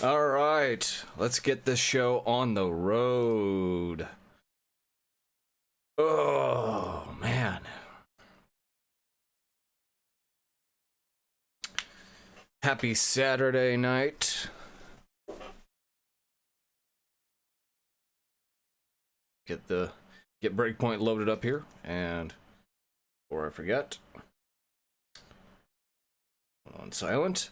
All right, let's get this show on the road. Oh, man. Happy Saturday night. Get Breakpoint loaded up here, and before I forget, on silent.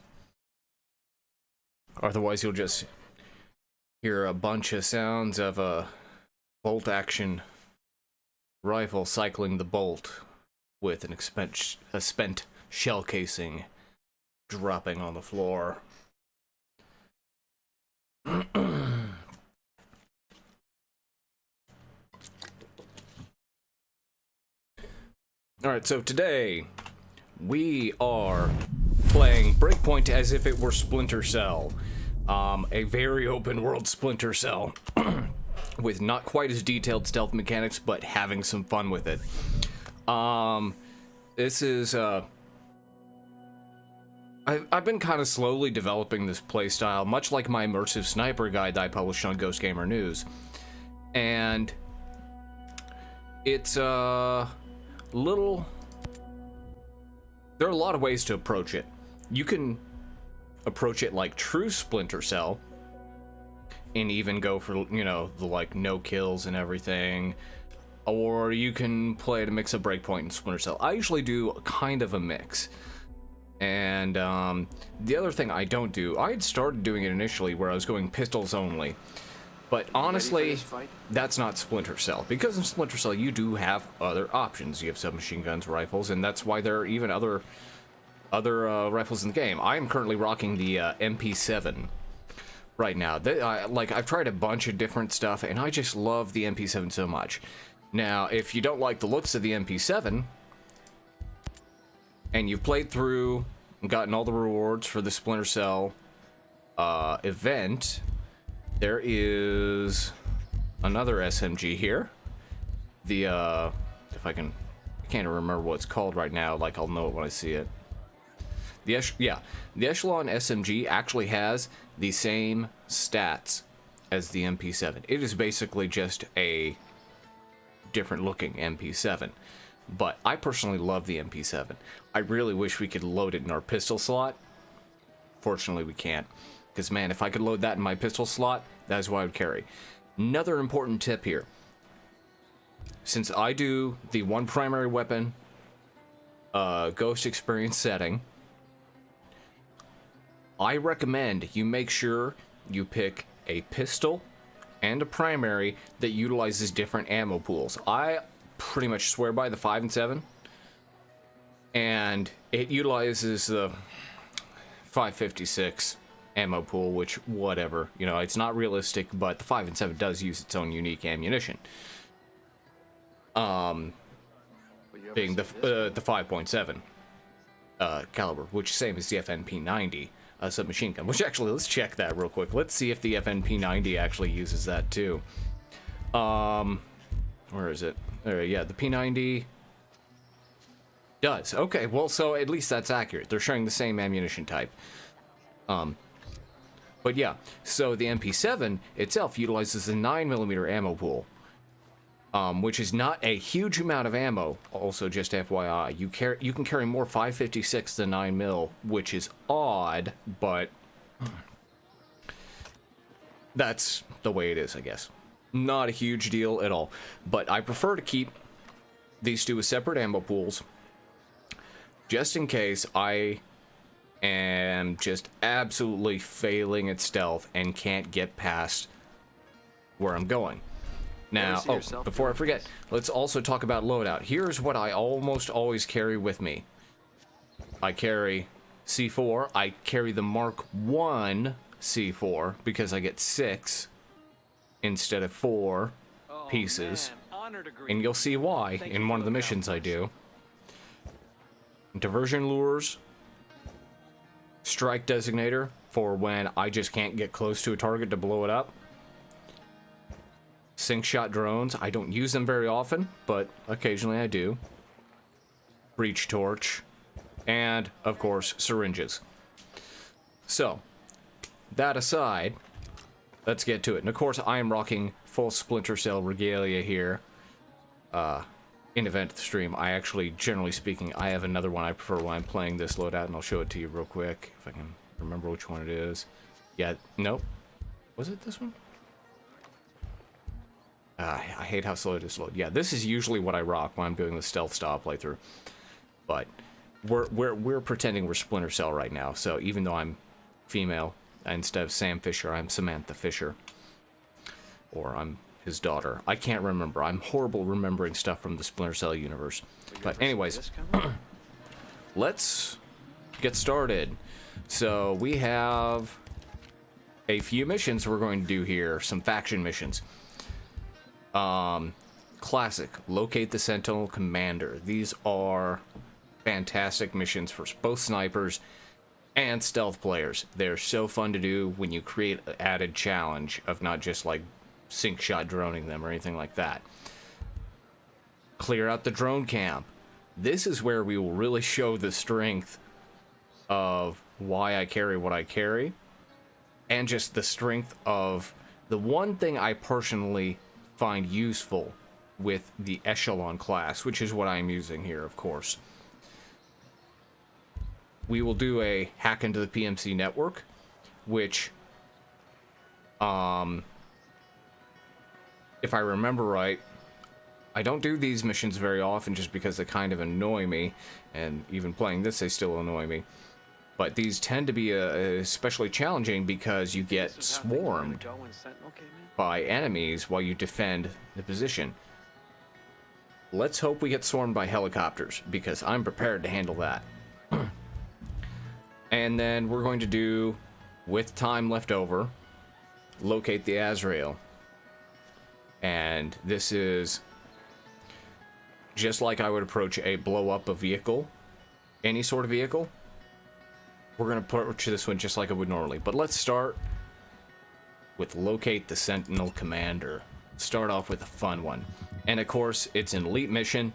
Otherwise, you'll just hear a bunch of sounds of a bolt action rifle cycling the bolt with a spent shell casing dropping on the floor. Alright, so today we are playing Breakpoint as if it were Splinter Cell. A very open world Splinter Cell with not quite as detailed stealth mechanics, but having some fun with it. This is I've been kind of slowly developing this playstyle, much like my immersive sniper guide that I published on Ghost Gamer News. And it's there are a lot of ways to approach it. You can approach it like true Splinter Cell and even go for, you know, the like no kills and everything, or you can play it a mix of Breakpoint and Splinter Cell. I usually do kind of a mix. And the other thing I don't do, I had started doing it initially where I was going pistols only, but honestly that's not Splinter Cell, because in Splinter Cell you do have other options. You have submachine guns, rifles, and that's why there are even other rifles in the game. I am currently rocking the MP7 right now. I've tried a bunch of different stuff, and I just love the MP7 so much. Now, if you don't like the looks of the MP7, and you've played through and gotten all the rewards for the Splinter Cell event, there is another SMG here. The I can't even remember what it's called right now. Like, I'll know it when I see it. The Echelon SMG actually has the same stats as the MP7. It is basically just a different looking MP7. But I personally love the MP7. I really wish we could load it in our pistol slot. Fortunately, we can't. Because, man, if I could load that in my pistol slot, that is what I would carry. Another important tip here. Since I do the one primary weapon Ghost experience setting, I recommend you make sure you pick a pistol and a primary that utilizes different ammo pools. I pretty much swear by the 5 and 7, and it utilizes the 5.56 ammo pool, which, whatever, you know, it's not realistic, but the 5 and 7 does use its own unique ammunition. Being the 5.7 caliber, which is same as the FNP90 submachine gun. Which, actually, let's check that real quick. Let's see if the FNP90 actually uses that too. Where is it? There, yeah, the P90 does. Okay, well, so at least that's accurate. They're sharing the same ammunition type. But yeah, so the MP7 itself utilizes the 9mm ammo pool, which is not a huge amount of ammo. Also, just FYI, you can carry more 5.56 than 9mm, which is odd, but that's the way it is, I guess. Not a huge deal at all, but I prefer to keep these two as separate ammo pools, just in case I am just absolutely failing at stealth and can't get past where I'm going. Now, before I forget, let's also talk about loadout. Here's what I almost always carry with me. I carry C4. I carry the Mark 1 C4 because I get 6 instead of 4 pieces, and you'll see why in one of the missions I do. Diversion lures, strike designator for when I just can't get close to a target to blow it up, sync shot drones. I don't use them very often, but occasionally I do. Breach torch, and of course syringes. So that aside, let's get to it. And of course, I am rocking full Splinter Cell regalia here. In event stream, I actually, generally speaking, I have another one I prefer when I'm playing this loadout, and I'll show it to you real quick if I can remember which one it is. Yeah, nope. Was it this one? I hate how slow it is load. Yeah, this is usually what I rock when I'm doing the stealth style playthrough. But we're pretending we're Splinter Cell right now. So even though I'm female, instead of Sam Fisher, I'm Samantha Fisher, or I'm his daughter. I can't remember. I'm horrible remembering stuff from the Splinter Cell universe. But anyways, let's get started. So we have a few missions we're going to do here. Some faction missions. Classic. Locate the Sentinel Commander. These are fantastic missions for both snipers and stealth players. They're so fun to do when you create an added challenge of not just like sink shot droning them or anything like that. Clear out the drone camp. This is where we will really show the strength of why I carry what I carry, and just the strength of the one thing I personally find useful with the Echelon class, which is what I'm using here, of course. We will do a hack into the PMC network, which if I remember right, I don't do these missions very often just because they kind of annoy me, and even playing this, they still annoy me. But these tend to be especially challenging because you get swarmed by enemies while you defend the position. Let's hope we get swarmed by helicopters, because I'm prepared to handle that. And then we're going to do, with time left over, locate the Azrael. And this is just like I would approach a blow up a vehicle, any sort of vehicle. We're going to approach this one just like I would normally. But let's start with locate the Sentinel Commander. Start off with a fun one. And of course, it's an elite mission,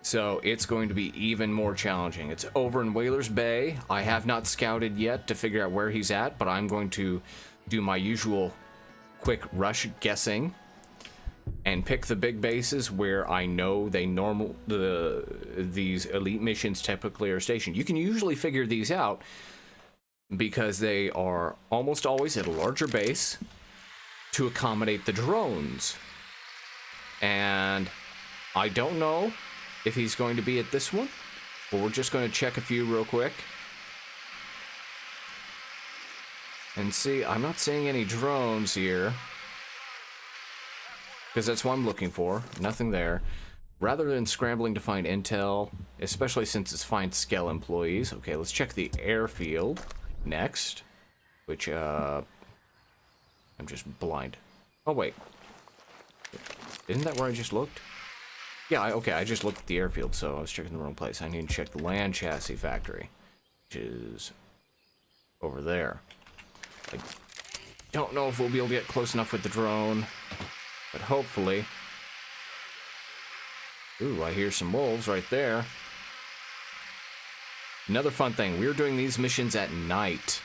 so it's going to be even more challenging. It's over in Whalers Bay. I have not scouted yet to figure out where he's at, but I'm going to do my usual quick rush guessing and pick the big bases where I know these elite missions typically are stationed. You can usually figure these out because they are almost always at a larger base to accommodate the drones. And I don't know if he's going to be at this one, but we're just going to check a few real quick and see. I'm not seeing any drones here, because that's what I'm looking for. Nothing there. Rather than scrambling to find intel, especially since it's find Skell employees. Okay, let's check the airfield next, which, I'm just blind. Oh, wait. Isn't that where I just looked? Yeah, okay, I just looked at the airfield, so I was checking the wrong place. I need to check the land chassis factory, which is over there. I don't know if we'll be able to get close enough with the drone, but hopefully. Ooh, I hear some wolves right there. Another fun thing, we're doing these missions at night.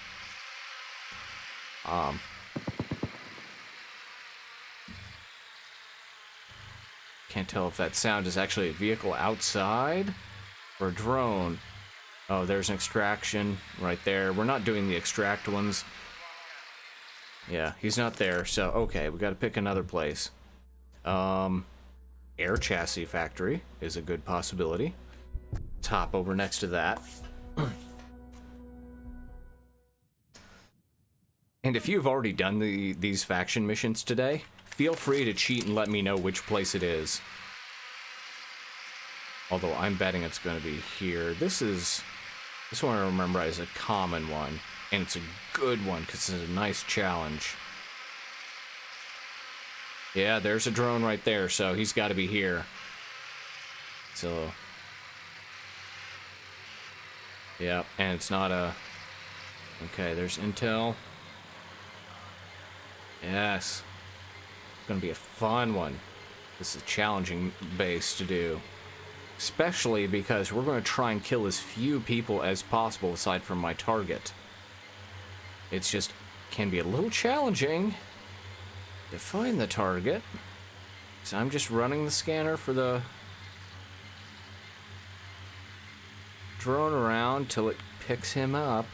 Can't tell if that sound is actually a vehicle outside or a drone. Oh, there's an extraction right there. We're not doing the extract ones. Yeah, he's not there, so okay, we gotta pick another place. Air chassis factory is a good possibility. Let's hop over next to that. And if you've already done these faction missions today, feel free to cheat and let me know which place it is. Although I'm betting it's going to be here. This one I remember as a common one, and it's a good one because it's a nice challenge. Yeah, there's a drone right there, so he's got to be here. So, yeah, and it's not a... Okay, there's intel. Yes. It's going to be a fun one. This is a challenging base to do. Especially because we're going to try and kill as few people as possible aside from my target. It's just can be a little challenging to find the target. So I'm just running the scanner for the drone around till it picks him up.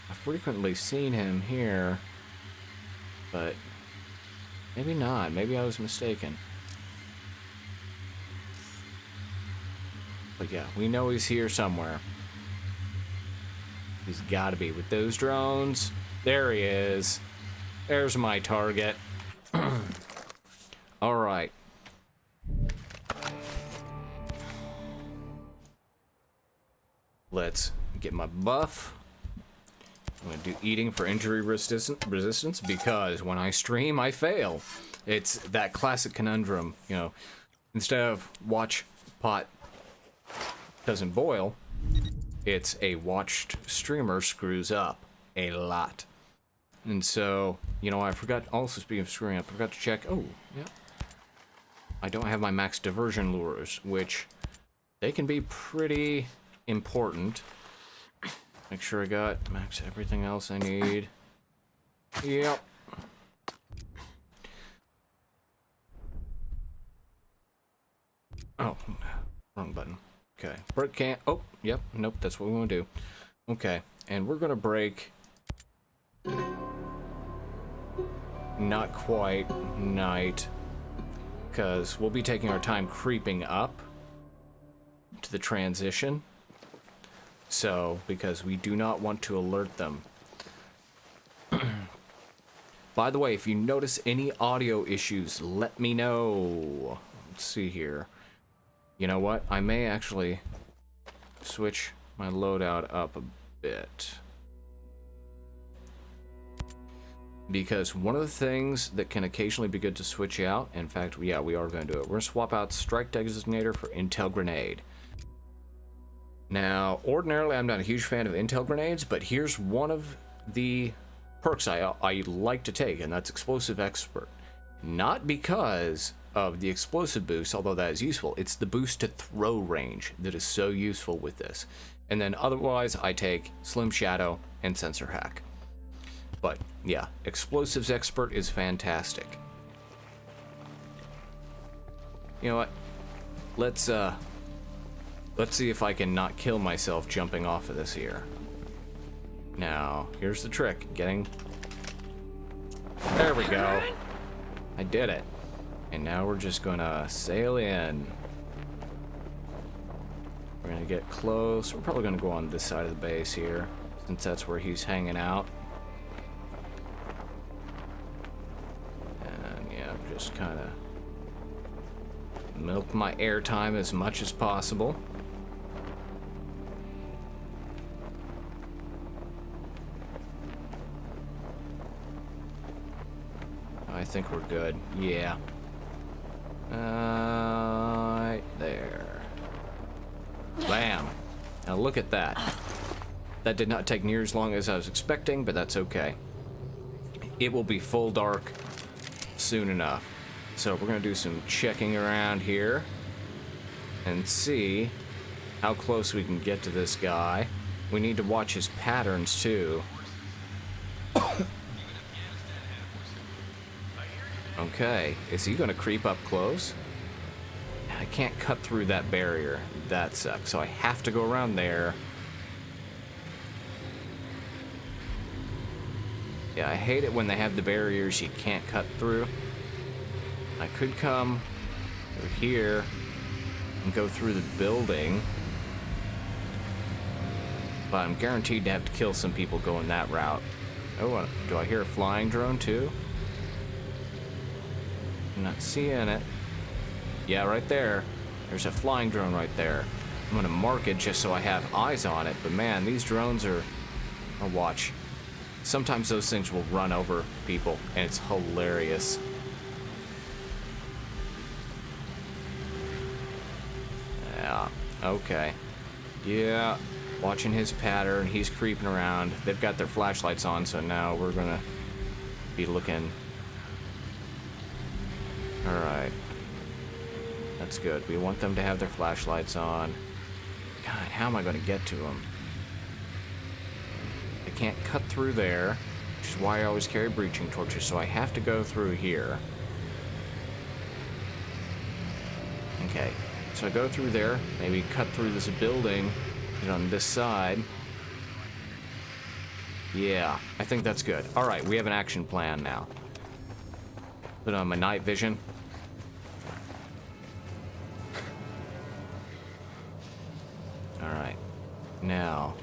I've frequently seen him here, but maybe not. Maybe I was mistaken. But yeah, we know he's here somewhere. He's got to be with those drones. There he is. There's my target. All right. Let's get my buff. I'm going to do eating for injury resistance because when I stream, I fail. It's that classic conundrum, you know. Instead of watch pot doesn't boil, it's a watched streamer screws up a lot. And so, you know, I forgot, also speaking of screwing up, I forgot to check, oh, yeah. I don't have my max diversion lures, which they can be pretty important. Make sure I got max everything else I need. Yep. Oh, wrong button. Okay. Break can't. Oh, yep. Nope. That's what we want to do. Okay. And we're going to break. Not quite night. Because we'll be taking our time creeping up to the transition. So, because we do not want to alert them. By the way, if you notice any audio issues, let me know. Let's see here. You know what? I may actually switch my loadout up a bit. Because one of the things that can occasionally be good to switch out, in fact, yeah, we are going to do it. We're going to swap out Strike Designator for Intel Grenade. Now, ordinarily, I'm not a huge fan of Intel Grenades, but here's one of the perks I like to take, and that's Explosive Expert. Not because of the explosive boost, although that is useful. It's the boost to throw range that is so useful with this. And then otherwise, I take Slim Shadow and Sensor Hack. But yeah, Explosives Expert is fantastic. You know what? Let's see if I can not kill myself jumping off of this here. Now, here's the trick. There we go. I did it. And now we're just gonna sail in. We're gonna get close. We're probably gonna go on this side of the base here, since that's where he's hanging out. And yeah, just kind of milk my airtime as much as possible. I think we're good. Yeah. Right there. Bam. Now look at that. That did not take near as long as I was expecting, but that's okay. It will be full dark soon enough. So we're going to do some checking around here and see how close we can get to this guy. We need to watch his patterns too. Okay, is he gonna creep up close? I can't cut through that barrier. That sucks. So I have to go around there. Yeah, I hate it when they have the barriers you can't cut through. I could come over here and go through the building, but I'm guaranteed to have to kill some people going that route. Oh, do I hear a flying drone too? I'm not seeing it. Yeah, right there. There's a flying drone right there. I'm gonna mark it just so I have eyes on it. But man, these drones are... I'll watch. Sometimes those things will run over people, and it's hilarious. Yeah, okay. Yeah, watching his pattern. He's creeping around. They've got their flashlights on, so now we're gonna be looking... Alright. That's good. We want them to have their flashlights on. God, how am I going to get to them? I can't cut through there, which is why I always carry breaching torches, so I have to go through here. Okay, so I go through there, maybe cut through this building, get on this side. Yeah, I think that's good. Alright, we have an action plan now. Put on my night vision. Alright, now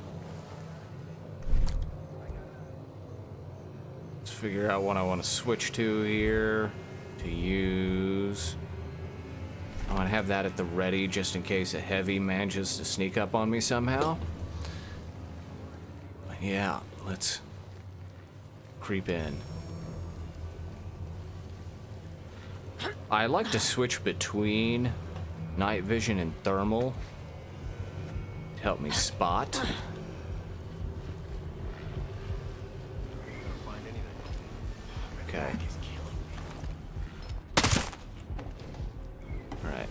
let's figure out what I want to switch to here to use. I want to have that at the ready just in case a heavy manages to sneak up on me somehow. Yeah, let's creep in. I like to switch between night vision and thermal to help me spot. Okay. Alright.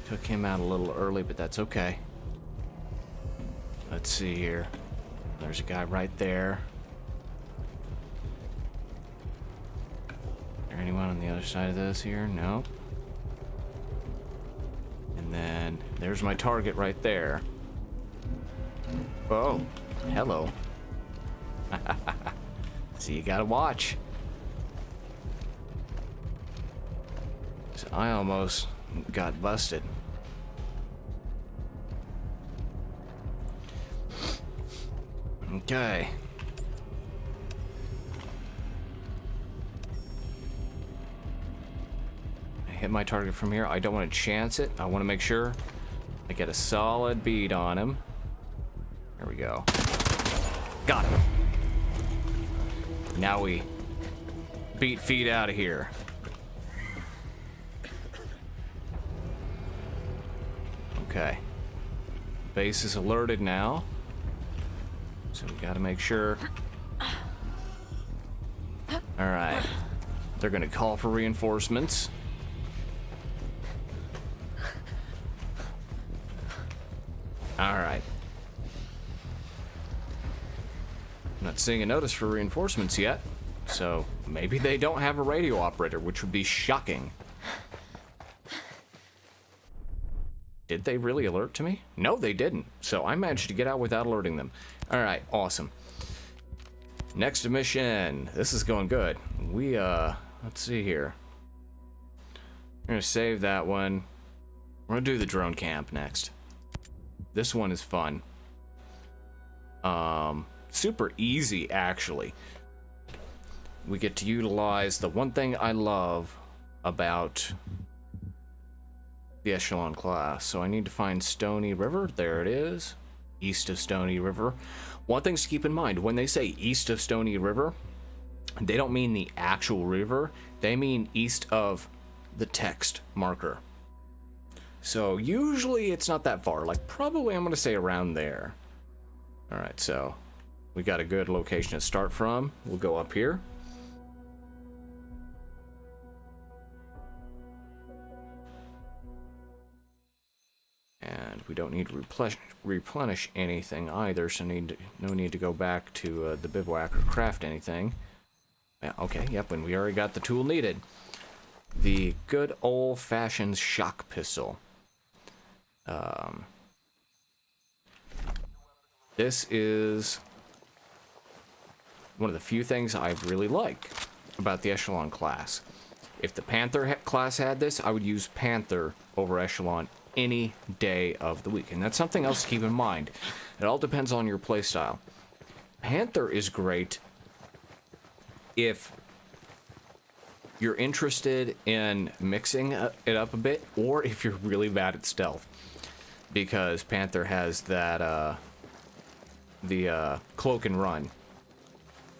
Took him out a little early, but that's okay. Let's see here. There's a guy right there. Is there anyone on the other side of this here? No. And then there's my target right there. Oh, hello. See, you gotta watch. So I almost got busted. Okay. I hit my target from here. I don't want to chance it. I want to make sure I get a solid bead on him. There we go. Got him. Now we beat feet out of here. Okay. Base is alerted now. So we gotta make sure. Alright. They're gonna call for reinforcements. Alright. I'm not seeing a notice for reinforcements yet. So maybe they don't have a radio operator, which would be shocking. Did they really alert to me? No, they didn't. So I managed to get out without alerting them. Alright, awesome. Next mission. This is going good. We, let's see here. We're gonna save that one. We're gonna do the drone camp next. This one is fun. Super easy, actually. We get to utilize the one thing I love about the Echelon class. So I need to find Stony River. There it is. East of Stony River. One thing to keep in mind, when they say east of Stony River, they don't mean the actual river. They mean east of the text marker. So usually it's not that far. Like probably I'm going to say around there. Alright, so we got a good location to start from. We'll go up here. And we don't need to replenish anything either, so no need to go back to the bivouac or craft anything. Yeah, okay, yep, and we already got the tool needed. The good old-fashioned shock pistol. This is one of the few things I really like about the Echelon class. If the Panther class had this, I would use Panther over Echelon any day of the week. And that's something else to keep in mind. It all depends on your playstyle. Panther is great if you're interested in mixing it up a bit, or if you're really bad at stealth. Because Panther has that, the cloak and run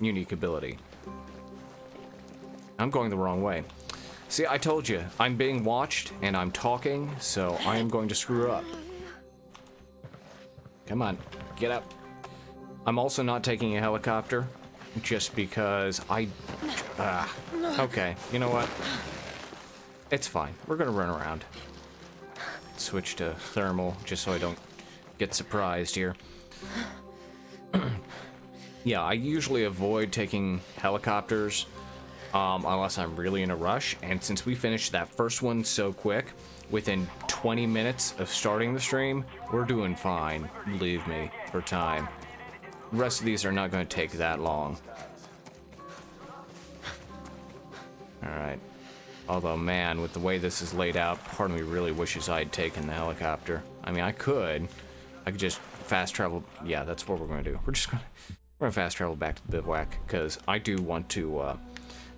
unique ability. I'm going the wrong way. See, I told you, I'm being watched and I'm talking, so I am going to screw up. Come on, get up. I'm also not taking a helicopter, just because okay, you know what? It's fine. We're gonna run around. Switch to thermal, just so I don't get surprised here. Yeah, I usually avoid taking helicopters unless I'm really in a rush. And since we finished that first one so quick, within 20 minutes of starting the stream, we're doing fine, believe me, for time. The rest of these are not going to take that long. Alright. Although, man, with the way this is laid out, part of me really wishes I had taken the helicopter. I mean, I could just fast travel. Yeah, that's what we're going to do. We're going to fast travel back to the bivouac, because I do want to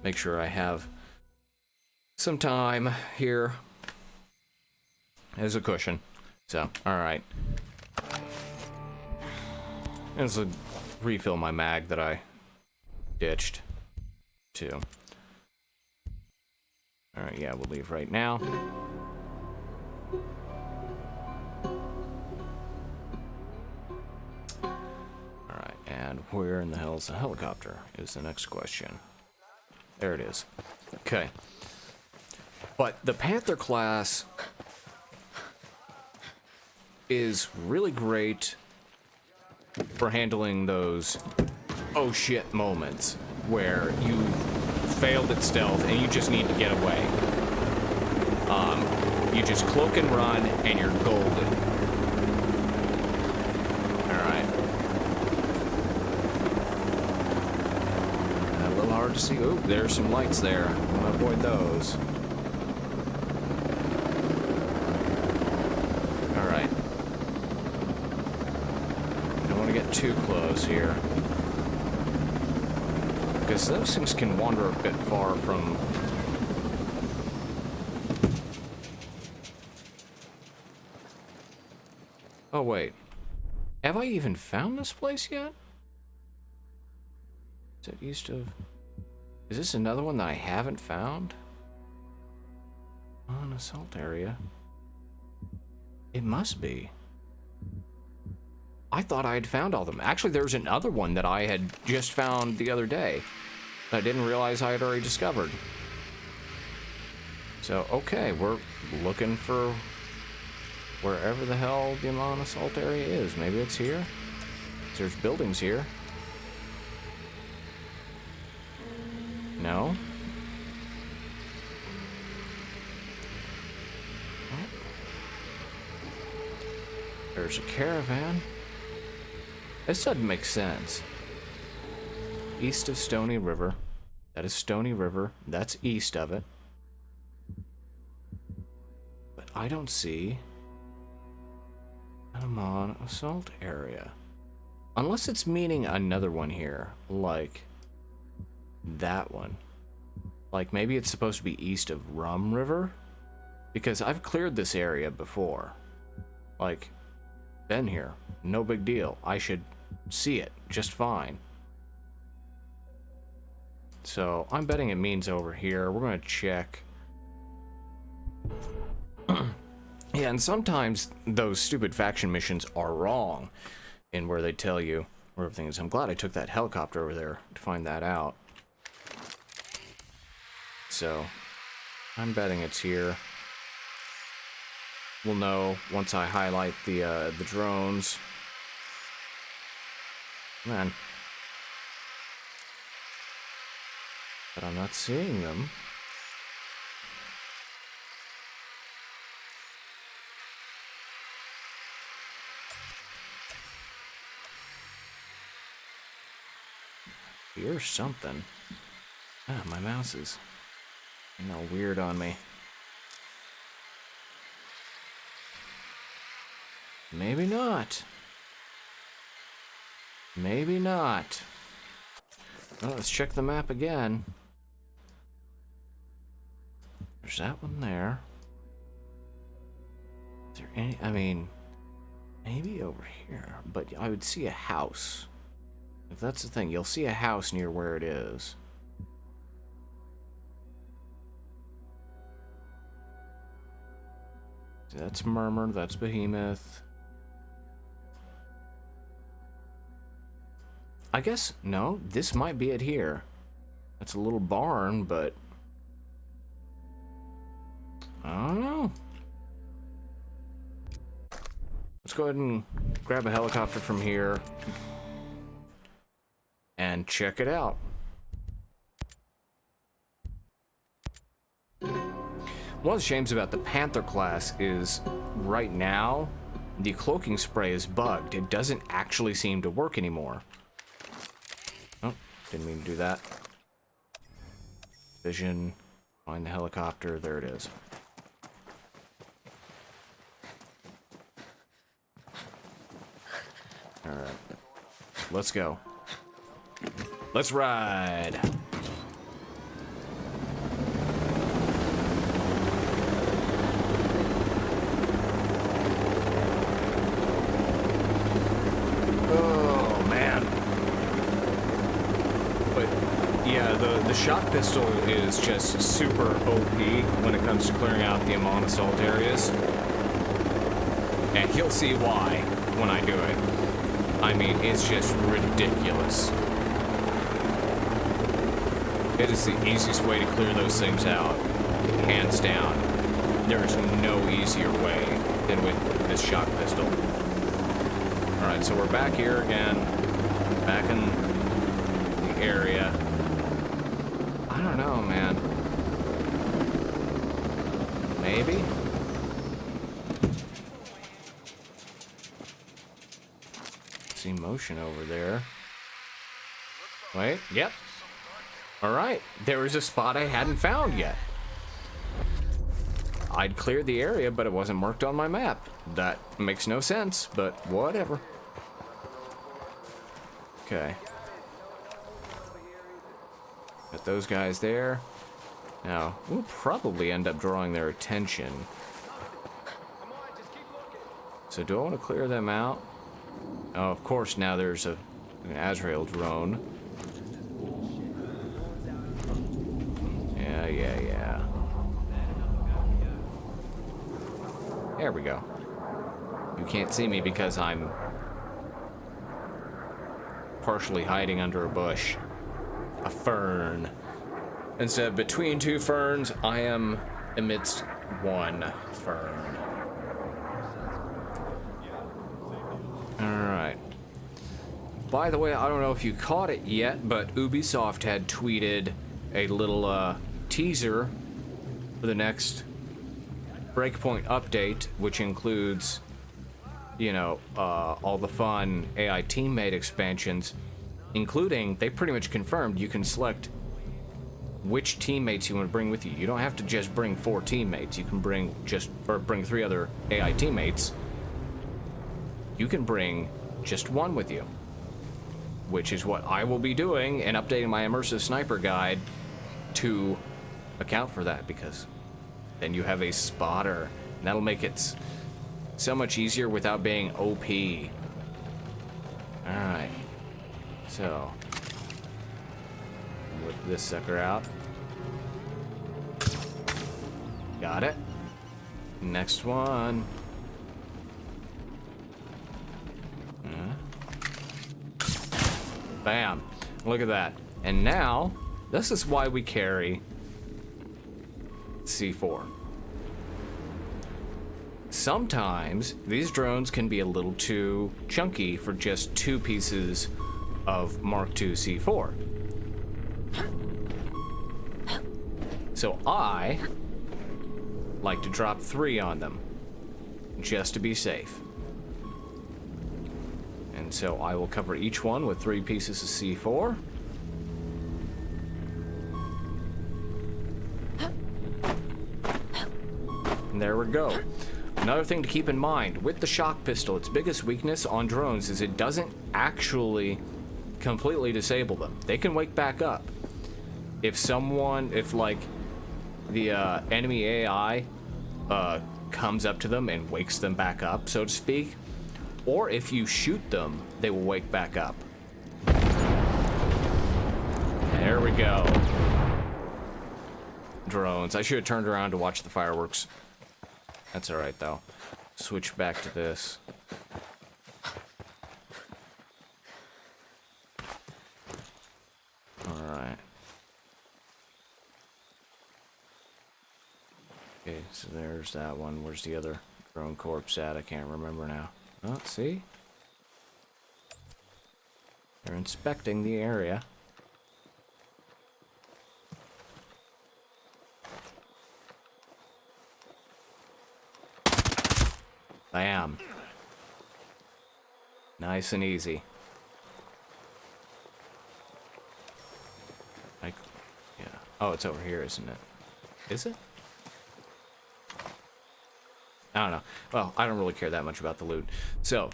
make sure I have some time here as a cushion. So, alright. And so refill my mag that I ditched, too. Alright, yeah, we'll leave right now. Alright, and where in the hell is the helicopter is the next question. There it is. Okay. But the Panther class is really great for handling those oh shit moments where you failed at stealth and you just need to get away. You just cloak and run and you're golden. Alright. A little hard to see. Oh, there's some lights there. I want to avoid those. Alright. Don't want to get too close here, because those things can wander a bit far from... Oh, wait. Have I even found this place yet? Is it east of... Is this another one that I haven't found? On assault area. It must be. I thought I had found all of them. Actually, there's another one that I had just found the other day that I didn't realize I had already discovered. So, okay, we're looking for wherever the hell the Amon assault area is. Maybe it's here? There's buildings here. No? There's a caravan. This doesn't make sense. East of Stony River. That is Stony River. That's east of it. But I don't see an Amon assault area. Unless it's meaning another one here. Like that one. Like maybe it's supposed to be east of Rum River? Because I've cleared this area before. Like, been here. No big deal. I should see it just fine. So I'm betting it means over here. We're going to check. Yeah, and sometimes those stupid faction missions are wrong in where they tell you where everything is. I'm glad I took that helicopter over there to find that out. So I'm betting it's here. We'll know once I highlight the drones. Man. But I'm not seeing them. Here's something. Ah, my mouse is, you know, weird on me. Maybe not. Maybe not. Well, let's check the map again. There's that one there. Is there any... I mean, maybe over here. But I would see a house. If that's the thing, you'll see a house near where it is. So that's Murmur, that's Behemoth. I guess, no, this might be it here. That's a little barn, but... I don't know. Let's go ahead and grab a helicopter from here. and check it out. One of the shames about the Panther class is right now the cloaking spray is bugged. It doesn't actually seem to work anymore. Oh, didn't mean to do that. Vision, find the helicopter, there it is. Alright, let's go. Let's ride! Oh, man. But, yeah, the shock pistol is just super OP when it comes to clearing out the Amon assault areas. And you'll see why when I do it. I mean, it's just ridiculous. It is the easiest way to clear those things out, hands down. There is no easier way than with this shock pistol. Alright, so we're back here again, back in the area. I don't know, man. Maybe? See motion over there. Wait, yep. Alright, there was a spot I hadn't found yet. I'd cleared the area, but it wasn't marked on my map. That makes no sense, but whatever. Okay. Got those guys there. Now, we'll probably end up drawing their attention. So do I want to clear them out? Oh, of course, now there's an Azrael drone. Yeah. There we go. You can't see me because I'm partially hiding under a bush. A fern. Instead of between two ferns, I am amidst one fern. Alright. By the way, I don't know if you caught it yet, but Ubisoft had tweeted a little teaser for the next Breakpoint update, which includes, you know, all the fun AI teammate expansions, including, they pretty much confirmed you can select which teammates you want to bring with you. You don't have to just bring 4 teammates. You can bring bring 3 other AI teammates. You can bring just 1 with you, which is what I will be doing and updating my immersive sniper guide to account for that, because then you have a spotter, and that'll make it so much easier without being OP. Alright, so whip this sucker out. Got it. Next one. Bam. Look at that. And now, this is why we carry C4. Sometimes these drones can be a little too chunky for just 2 pieces of Mark II C4. So I like to drop 3 on them, just to be safe. And so I will cover each one with 3 pieces of C4. And there we go. Another thing to keep in mind, with the shock pistol, its biggest weakness on drones is it doesn't actually completely disable them. They can wake back up. If like the enemy AI comes up to them and wakes them back up, so to speak, or if you shoot them, they will wake back up. There we go. Drones. I should have turned around to watch the fireworks. That's alright, though. Switch back to this. Alright. Okay, so there's that one. Where's the other drone corpse at? I can't remember now. Oh, see? They're inspecting the area. Bam. Nice and easy. Like, yeah. Oh, it's over here, isn't it? Is it? I don't know. Well, I don't really care that much about the loot. So,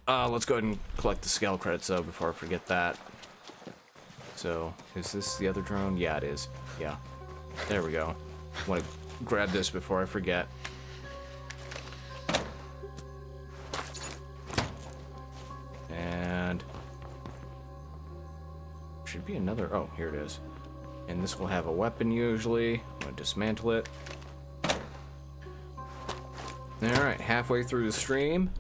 let's go ahead and collect the scale credits, though, before I forget that. So, is this the other drone? Yeah, it is. Yeah. There we go. Want to grab this before I forget. And should be another. Oh, here it is. And this will have a weapon usually. I'm going to dismantle it. Alright, halfway through the stream.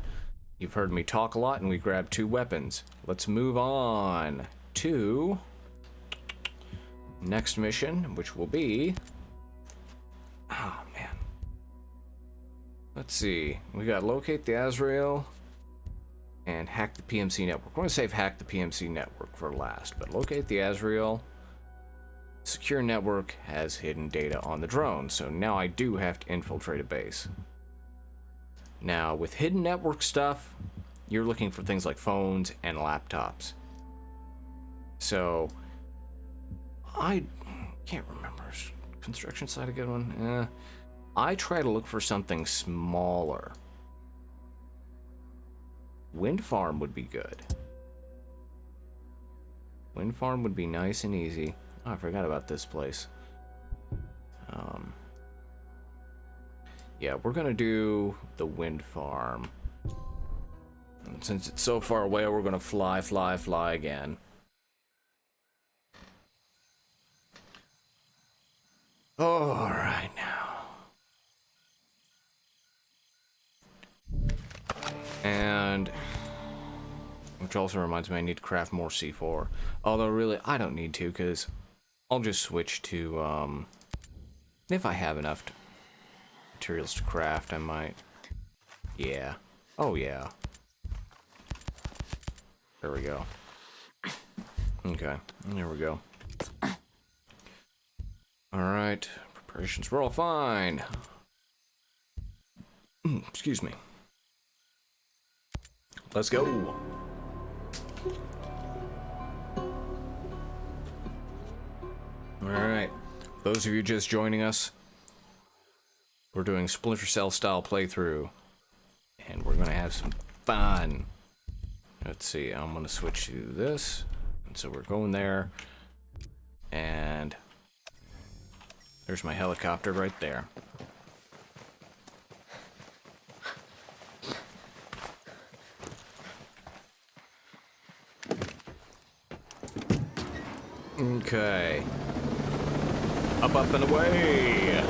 You've heard me talk a lot, and we grabbed 2 weapons. Let's move on to next mission, which will be... Oh, man. Let's see. We got locate the Azrael and hack the PMC network. We're going to save hack the PMC network for last, but locate the Azrael. Secure network has hidden data on the drone, so now I do have to infiltrate a base. Now, with hidden network stuff, you're looking for things like phones and laptops. So, I can't remember. Is construction site a good one? I try to look for something smaller. Wind farm would be good. Wind farm would be nice and easy. Oh, I forgot about this place. Yeah, we're gonna do the wind farm. And since it's so far away, we're gonna fly again. All right now. And which also reminds me I need to craft more C4. Although really I don't need to, because I'll just switch to if I have enough materials to craft, I might. Yeah. Oh yeah. There we go. Okay, there we go. Alright, preparations were all fine. Excuse me. Let's go. Alright, those of you just joining us, we're doing Splinter Cell style playthrough, and we're gonna have some fun. Let's see, I'm gonna switch to this, and so we're going there, and there's my helicopter right there. Okay. Up and away!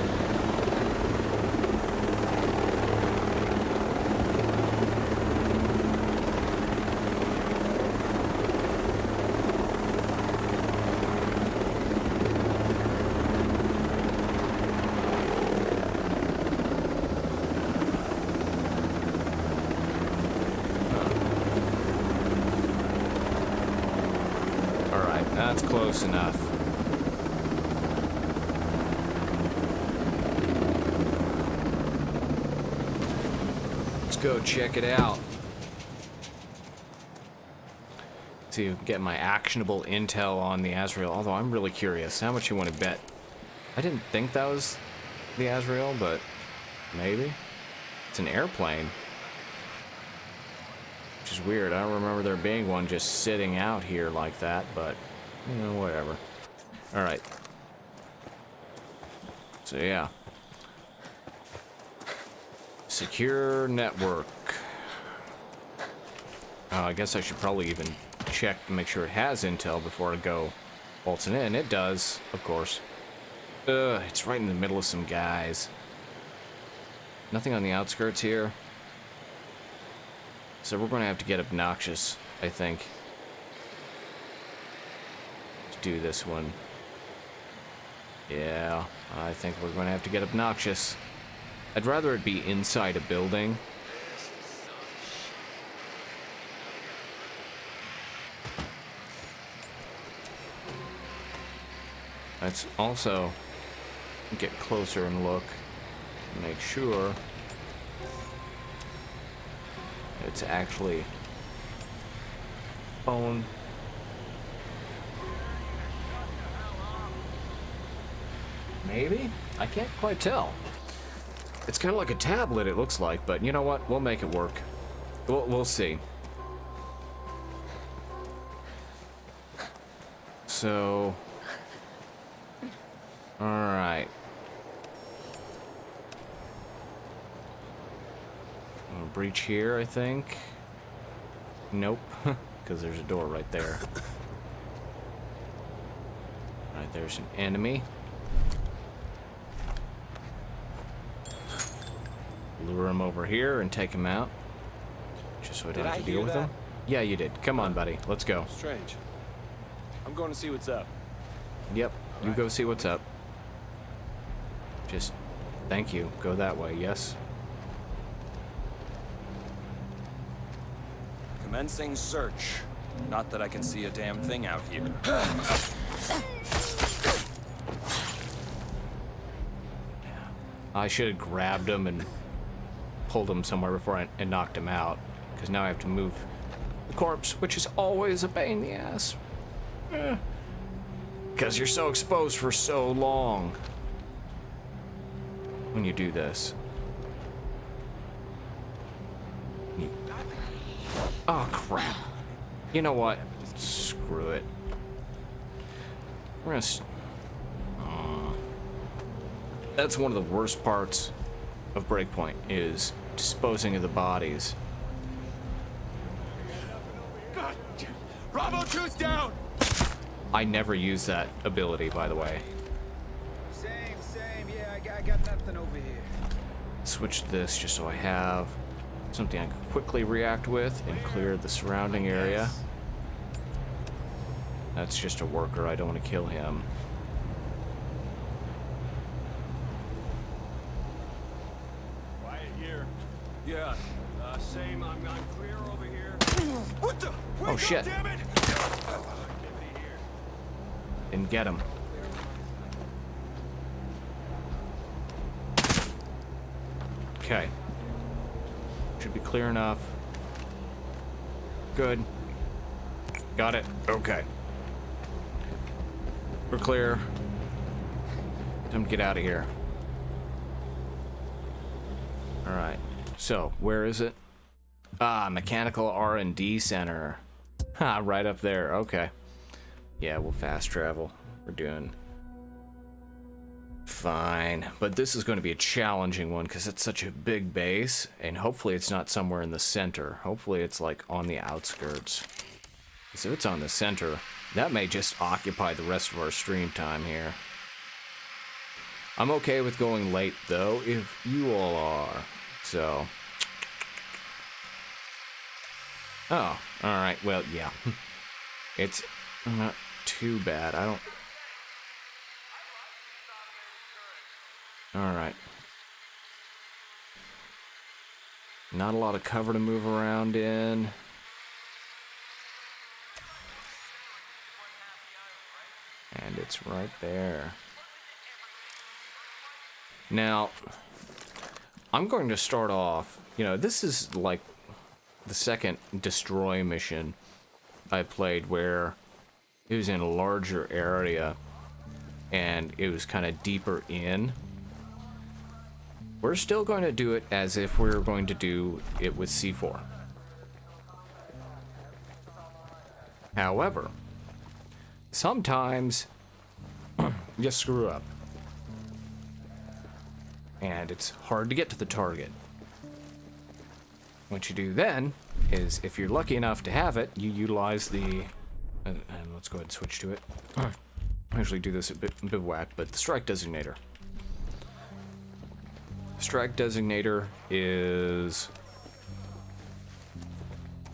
That's close enough. Let's go check it out. See if we can get my actionable intel on the Azrael, although I'm really curious. How much you want to bet? I didn't think that was the Azrael, but maybe. It's an airplane. Which is weird. I don't remember there being one just sitting out here like that, but you know, whatever. Alright. So, yeah. Secure network. I guess I should probably even check to make sure it has intel before I go bolting in. It does, of course. It's right in the middle of some guys. Nothing on the outskirts here. So we're going to have to get obnoxious, I think. Do this one. Yeah, I think we're going to have to get obnoxious. I'd rather it be inside a building. Let's also get closer and look. Make sure it's actually bone. Maybe? I can't quite tell. It's kind of like a tablet, it looks like, but you know what? We'll make it work. We'll see. So... Alright. Breach here, I think. Nope. Because there's a door right there. Alright, there's an enemy. Lure him over here and take him out. Just so I don't have to deal with him. Yeah, you did. Come on, buddy. Let's go. Strange. I'm going to see what's up. Yep. You go see what's up. Just... Thank you. Go that way, yes? Commencing search. Not that I can see a damn thing out here. I should have grabbed him and pulled him somewhere before I knocked him out. Because now I have to move the corpse, which is always a pain in the ass. Because you're so exposed for so long when you do this. Oh, crap. You know what? Screw it. We're gonna... That's one of the worst parts of Breakpoint, is disposing of the bodies. God, Bravo 2's down! I never use that ability, by the way. Same. Yeah, I got nothing over here. Switch this just so I have something I can quickly react with and clear the surrounding area. That's just a worker. I don't want to kill him. Quiet here. Yeah, same. I'm clear over here. What the? Oh, shit. Damn it! Didn't get him. Okay. Should be clear enough. Good. Got it. Okay. We're clear. Time to get out of here. Alright. So, where is it? Ah, Mechanical R&D Center. Ha, right up there. Okay. Yeah, we'll fast travel. We're doing fine. But this is going to be a challenging one because it's such a big base, and hopefully it's not somewhere in the center. Hopefully it's like on the outskirts. So if it's on the center, that may just occupy the rest of our stream time here. I'm okay with going late though, if you all are. So. Oh, alright, well, yeah. It's not too bad. I don't... Alright. Not a lot of cover to move around in. And it's right there. Now, I'm going to start off, you know, this is like the second destroy mission I played where it was in a larger area and it was kind of deeper in. We're still going to do it as if we're going to do it with C4. However, sometimes you screw up. And it's hard to get to the target. What you do then is, if you're lucky enough to have it, you utilize the... and let's go ahead and switch to it. I usually do this at Bivouac, but the strike designator. Strike designator is...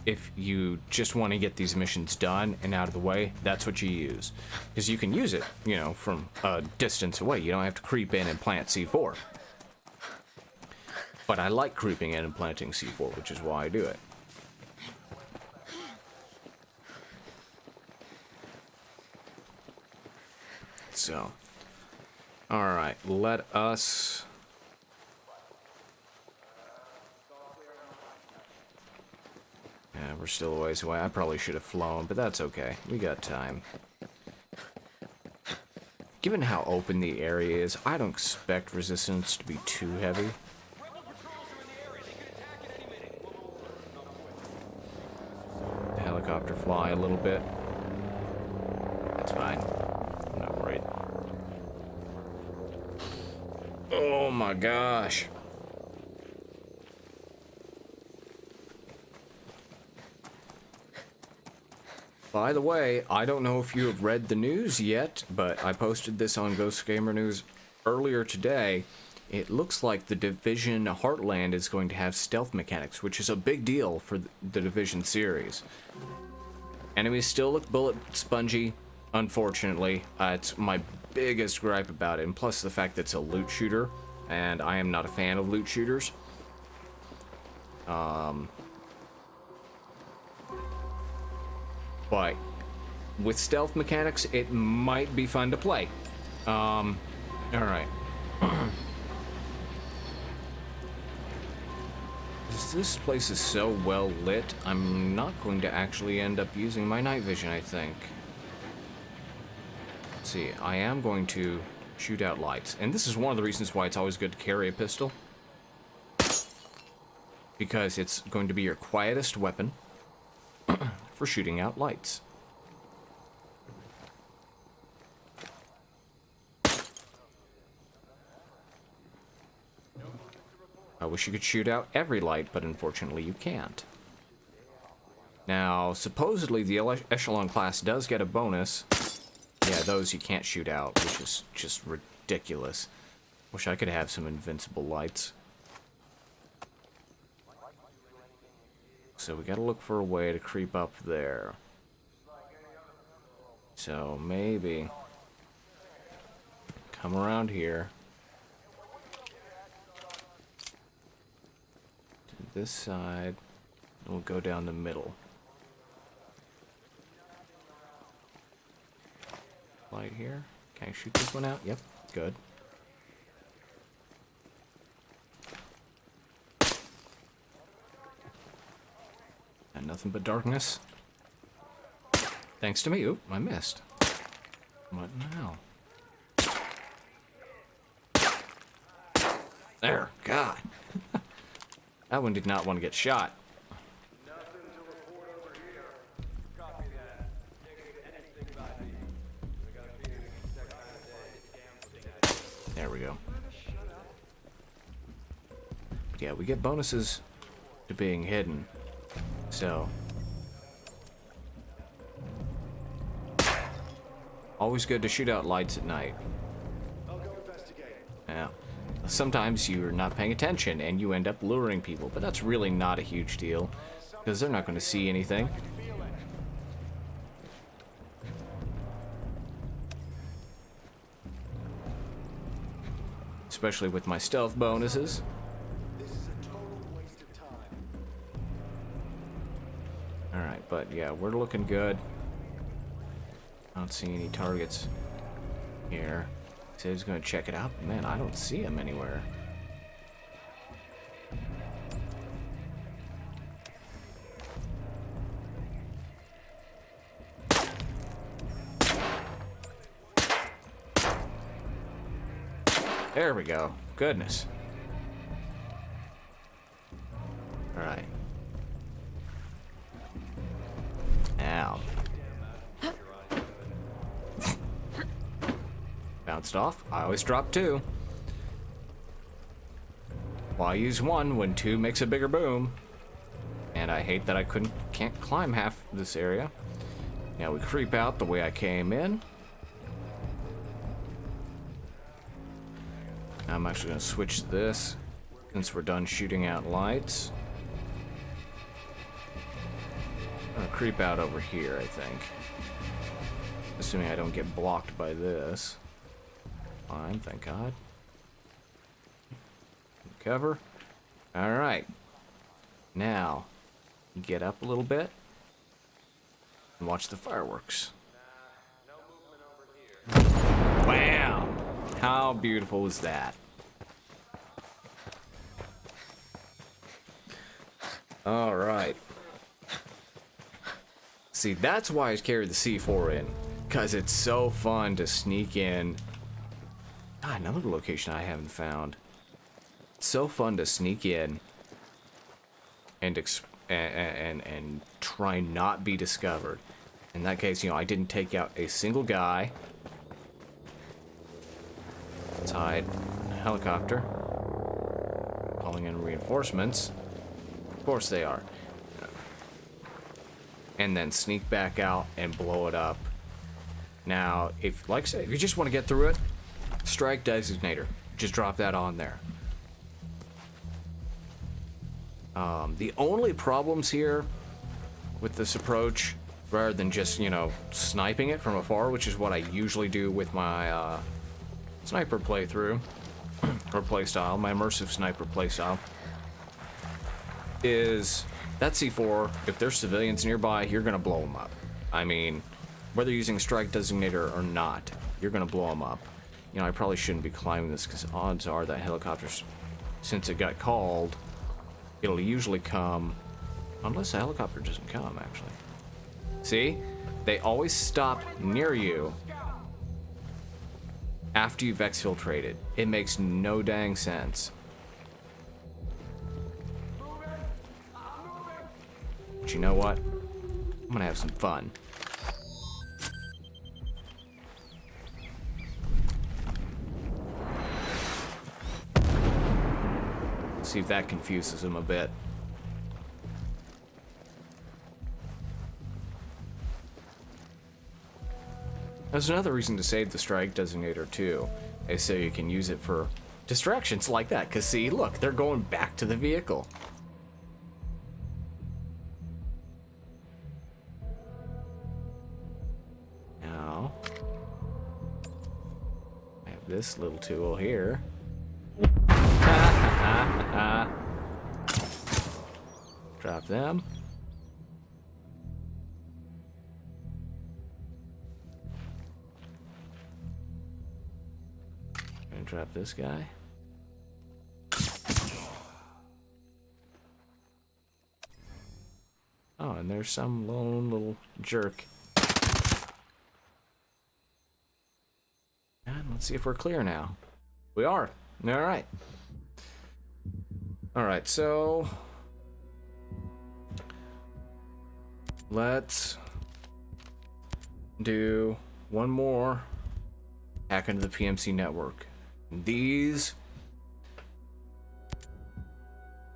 if you just want to get these missions done and out of the way, that's what you use. Because you can use it, you know, from a distance away. You don't have to creep in and plant C4. But I like creeping in and planting C4, which is why I do it. So, alright, let us... Yeah, we're still a ways away. I probably should have flown, but that's okay. We got time. Given how open the area is, I don't expect resistance to be too heavy. The helicopter fly a little bit. That's fine. I'm not worried. Oh my gosh. By the way, I don't know if you have read the news yet, but I posted this on Ghost Gamer News earlier today. It looks like the Division Heartland is going to have stealth mechanics, which is a big deal for the Division series. Enemies still look bullet spongy, unfortunately. It's my biggest gripe about it, and plus the fact that it's a loot shooter, and I am not a fan of loot shooters. But with stealth mechanics, it might be fun to play. Alright. This place is so well lit, I'm not going to actually end up using my night vision, I think. Let's see, I am going to shoot out lights. And this is one of the reasons why it's always good to carry a pistol. Because it's going to be your quietest weapon for shooting out lights. I wish you could shoot out every light, but unfortunately you can't. Now, supposedly the Echelon class does get a bonus. Yeah, those you can't shoot out, which is just ridiculous. Wish I could have some invincible lights. So we gotta look for a way to creep up there. So maybe come around here to this side, and we'll go down the middle. Light here. Can I shoot this one out? Yep, good. And nothing but darkness. Thanks to me. Oop, I missed. What now? There, God. That one did not want to get shot. There we go. But yeah, we get bonuses to being hidden. So, always good to shoot out lights at night. Yeah. Sometimes you're not paying attention and you end up luring people, but that's really not a huge deal because they're not going to see anything. Especially with my stealth bonuses. Alright, but yeah, we're looking good. I don't see any targets here. Said he's gonna check it out, but man, I don't see him anywhere. There we go. Goodness. Alright. Ow. Bounced off. I always drop two. Why use one when two makes a bigger boom? And I hate that I can't climb half this area. Now we creep out the way I came in. I'm actually going to switch this since we're done shooting out lights. I'm going to creep out over here, I think. Assuming I don't get blocked by this. Fine, thank God. Cover. Alright. Now, get up a little bit and watch the fireworks. Wham! How beautiful is that? All right. See, that's why I carried the C4 in, because it's so fun to sneak in. God, another location I haven't found. It's so fun to sneak in and try not be discovered. In that case, you know, I didn't take out a single guy. Let's hide. Helicopter. Calling in reinforcements. Of course they are. And then sneak back out and blow it up. Now, if, like I said, if you just want to get through it, strike designator. Just drop that on there. The only problems here with this approach, rather than just, you know, sniping it from afar, which is what I usually do with my sniper playthrough, or playstyle, my immersive sniper playstyle, is that C4, if there's civilians nearby, you're going to blow them up. I mean, whether using strike designator or not, you're going to blow them up. You know, I probably shouldn't be climbing this because odds are that helicopters, since it got called, it'll usually come, unless a helicopter doesn't come, actually. See? They always stop near you after you've exfiltrated. It makes no dang sense. But you know what? I'm gonna have some fun. See if that confuses him a bit. There's another reason to save the strike designator too, is so you can use it for distractions like that. Cause see, look, they're going back to the vehicle. Now, I have this little tool here. Drop them. And drop this guy. Oh, and there's some lone little jerk. And let's see if we're clear now. We are. All right. All right, so let's do one more hack into the PMC network. These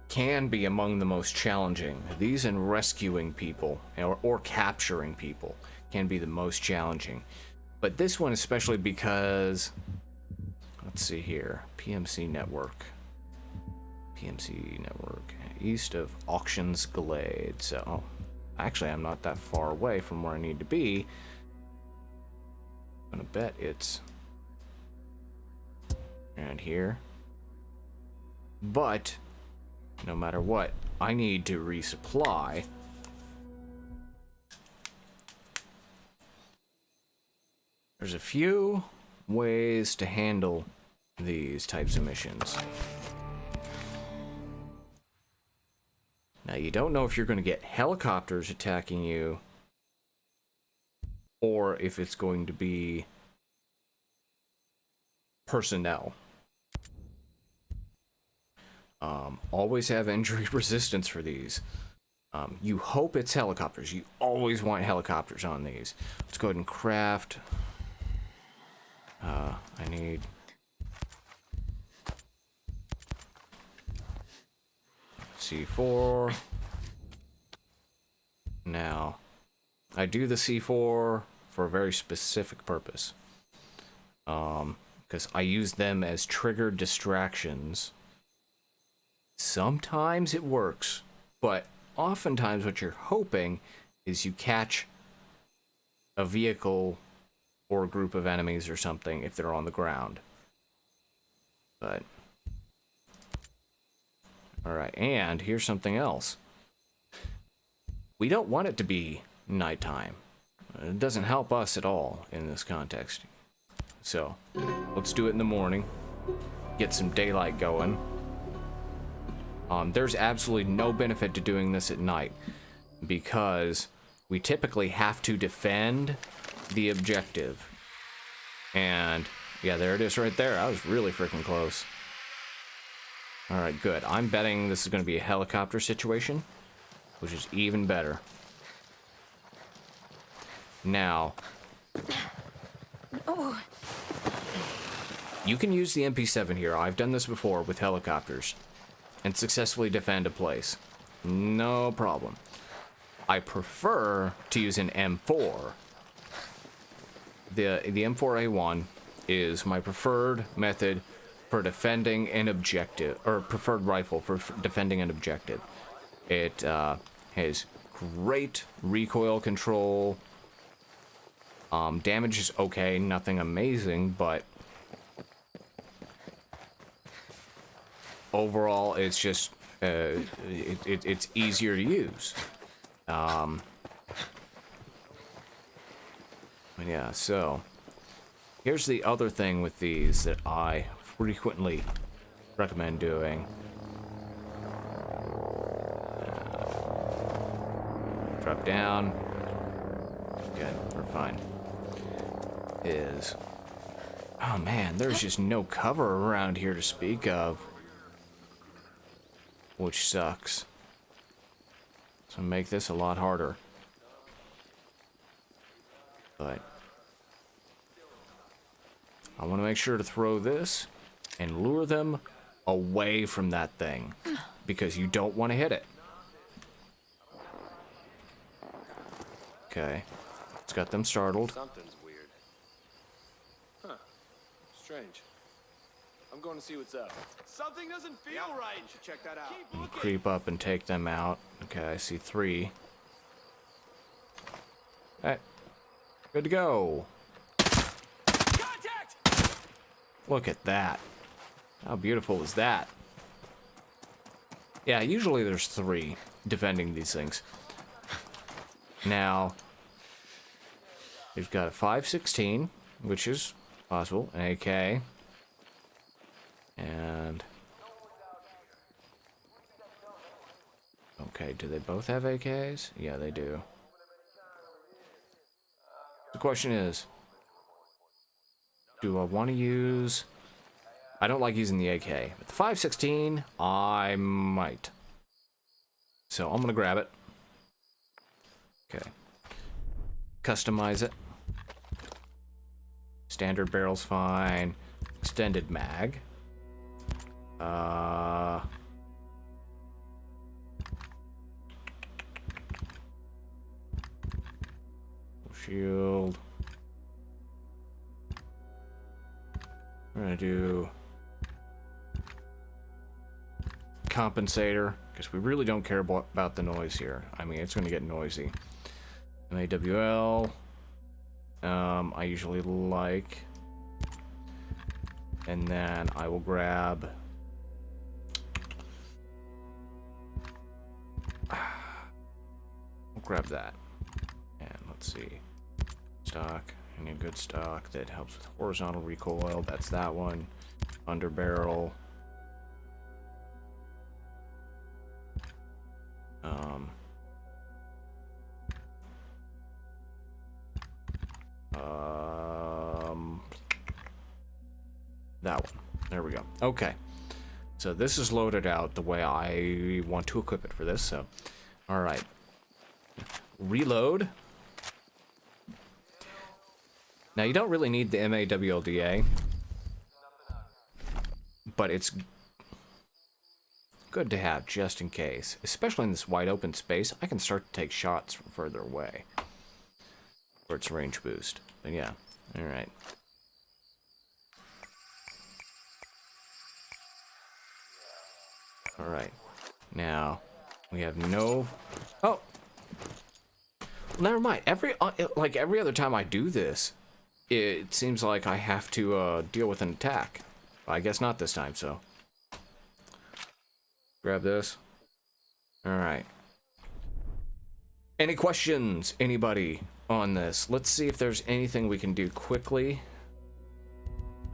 can be among the most challenging. These and rescuing people or capturing people can be the most challenging. But this one especially because, let's see here, PMC network. PMC network, east of Auctions Glade. So, oh, actually, I'm not that far away from where I need to be. I'm gonna bet it's around here. But, no matter what, I need to resupply. There's a few ways to handle these types of missions. Now, you don't know if you're going to get helicopters attacking you or if it's going to be personnel. Always have injury resistance for these. You hope it's helicopters. You always want helicopters on these. Let's go ahead and craft. I need... C4. Now, I do the C4 for a very specific purpose. Because I use them as triggered distractions. Sometimes it works, but oftentimes what you're hoping is you catch a vehicle or a group of enemies or something if they're on the ground. But alright, and here's something else. We don't want it to be nighttime. It doesn't help us at all in this context. So let's do it in the morning. Get some daylight going. There's absolutely no benefit to doing this at night because we typically have to defend the objective. And yeah, there it is right there. I was really freaking close. All right, good. I'm betting this is going to be a helicopter situation, which is even better. Now, you can use the MP7 here. I've done this before with helicopters and successfully defend a place. No problem. I prefer to use an M4. The M4A1 is my preferred method for defending an objective, or preferred rifle for defending an objective. It has great recoil control. Damage is okay, nothing amazing, but overall it's just it's easier to use. But yeah, so here's the other thing with these that I frequently recommend doing. Drop down. Good, we're fine. Oh man, there's just no cover around here to speak of, which sucks. So make this a lot harder. But I want to make sure to throw this and lure them away from that thing because you don't want to hit it. Okay, it's got them startled. Something's weird. Huh. Strange. I'm going to see what's up. Something doesn't feel right. You should check that out. Keep looking. Creep up and take them out. Okay, I see 3. Alright. Good to go. Contact! Look at that. How beautiful is that? Yeah, usually there's 3 defending these things. Now, we've got a 5.16, which is possible, an AK, and... Okay, do they both have AKs? Yeah, they do. The question is, do I want to use... I don't like using the AK, but the 5.16, I might. So I'm going to grab it. Okay. Customize it. Standard barrel's fine. Extended mag. Shield. We're gonna do compensator because we really don't care about the noise here. I mean, it's gonna get noisy. MAWL. I usually like, and then I will grab. We'll grab that, and let's see, stock. I need a good stock that helps with horizontal recoil. That's that one. Under barrel. That one. There we go. Okay. So this is loaded out the way I want to equip it for this. So, all right. Reload. Now you don't really need the MAWLDA, but it's good to have just in case, especially in this wide open space. I can start to take shots from further away for its range boost. But yeah, all right. All right. Now we have no. Oh, well, never mind. Every other time I do this, it seems like I have to deal with an attack. I guess not this time, so. Grab this. Alright. Any questions, anybody, on this? Let's see if there's anything we can do quickly.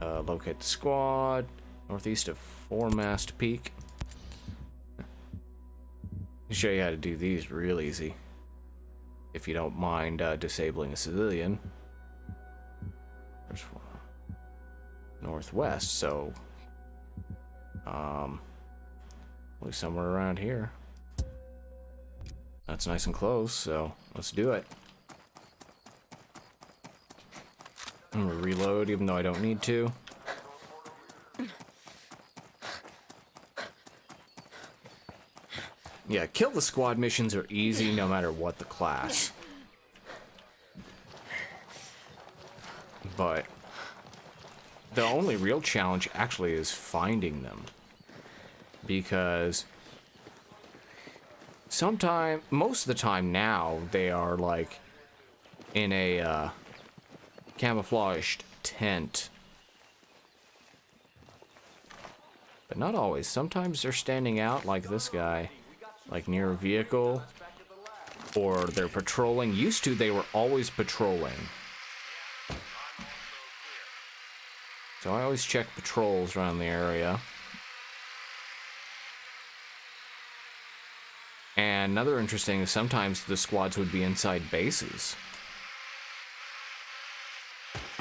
Locate the squad. Northeast of Foremast Peak. I'll show you how to do these real easy. If you don't mind disabling a civilian. There's northwest, so probably somewhere around here. That's nice and close, so let's do it. I'm gonna reload even though I don't need to. Yeah, kill the squad missions are easy no matter what the class. But the only real challenge actually is finding them. Because most of the time now, they are like in a camouflaged tent. But not always. Sometimes they're standing out like this guy. Like near a vehicle, or they're patrolling. Used to, they were always patrolling. So I always check patrols around the area. And another interesting is sometimes the squads would be inside bases.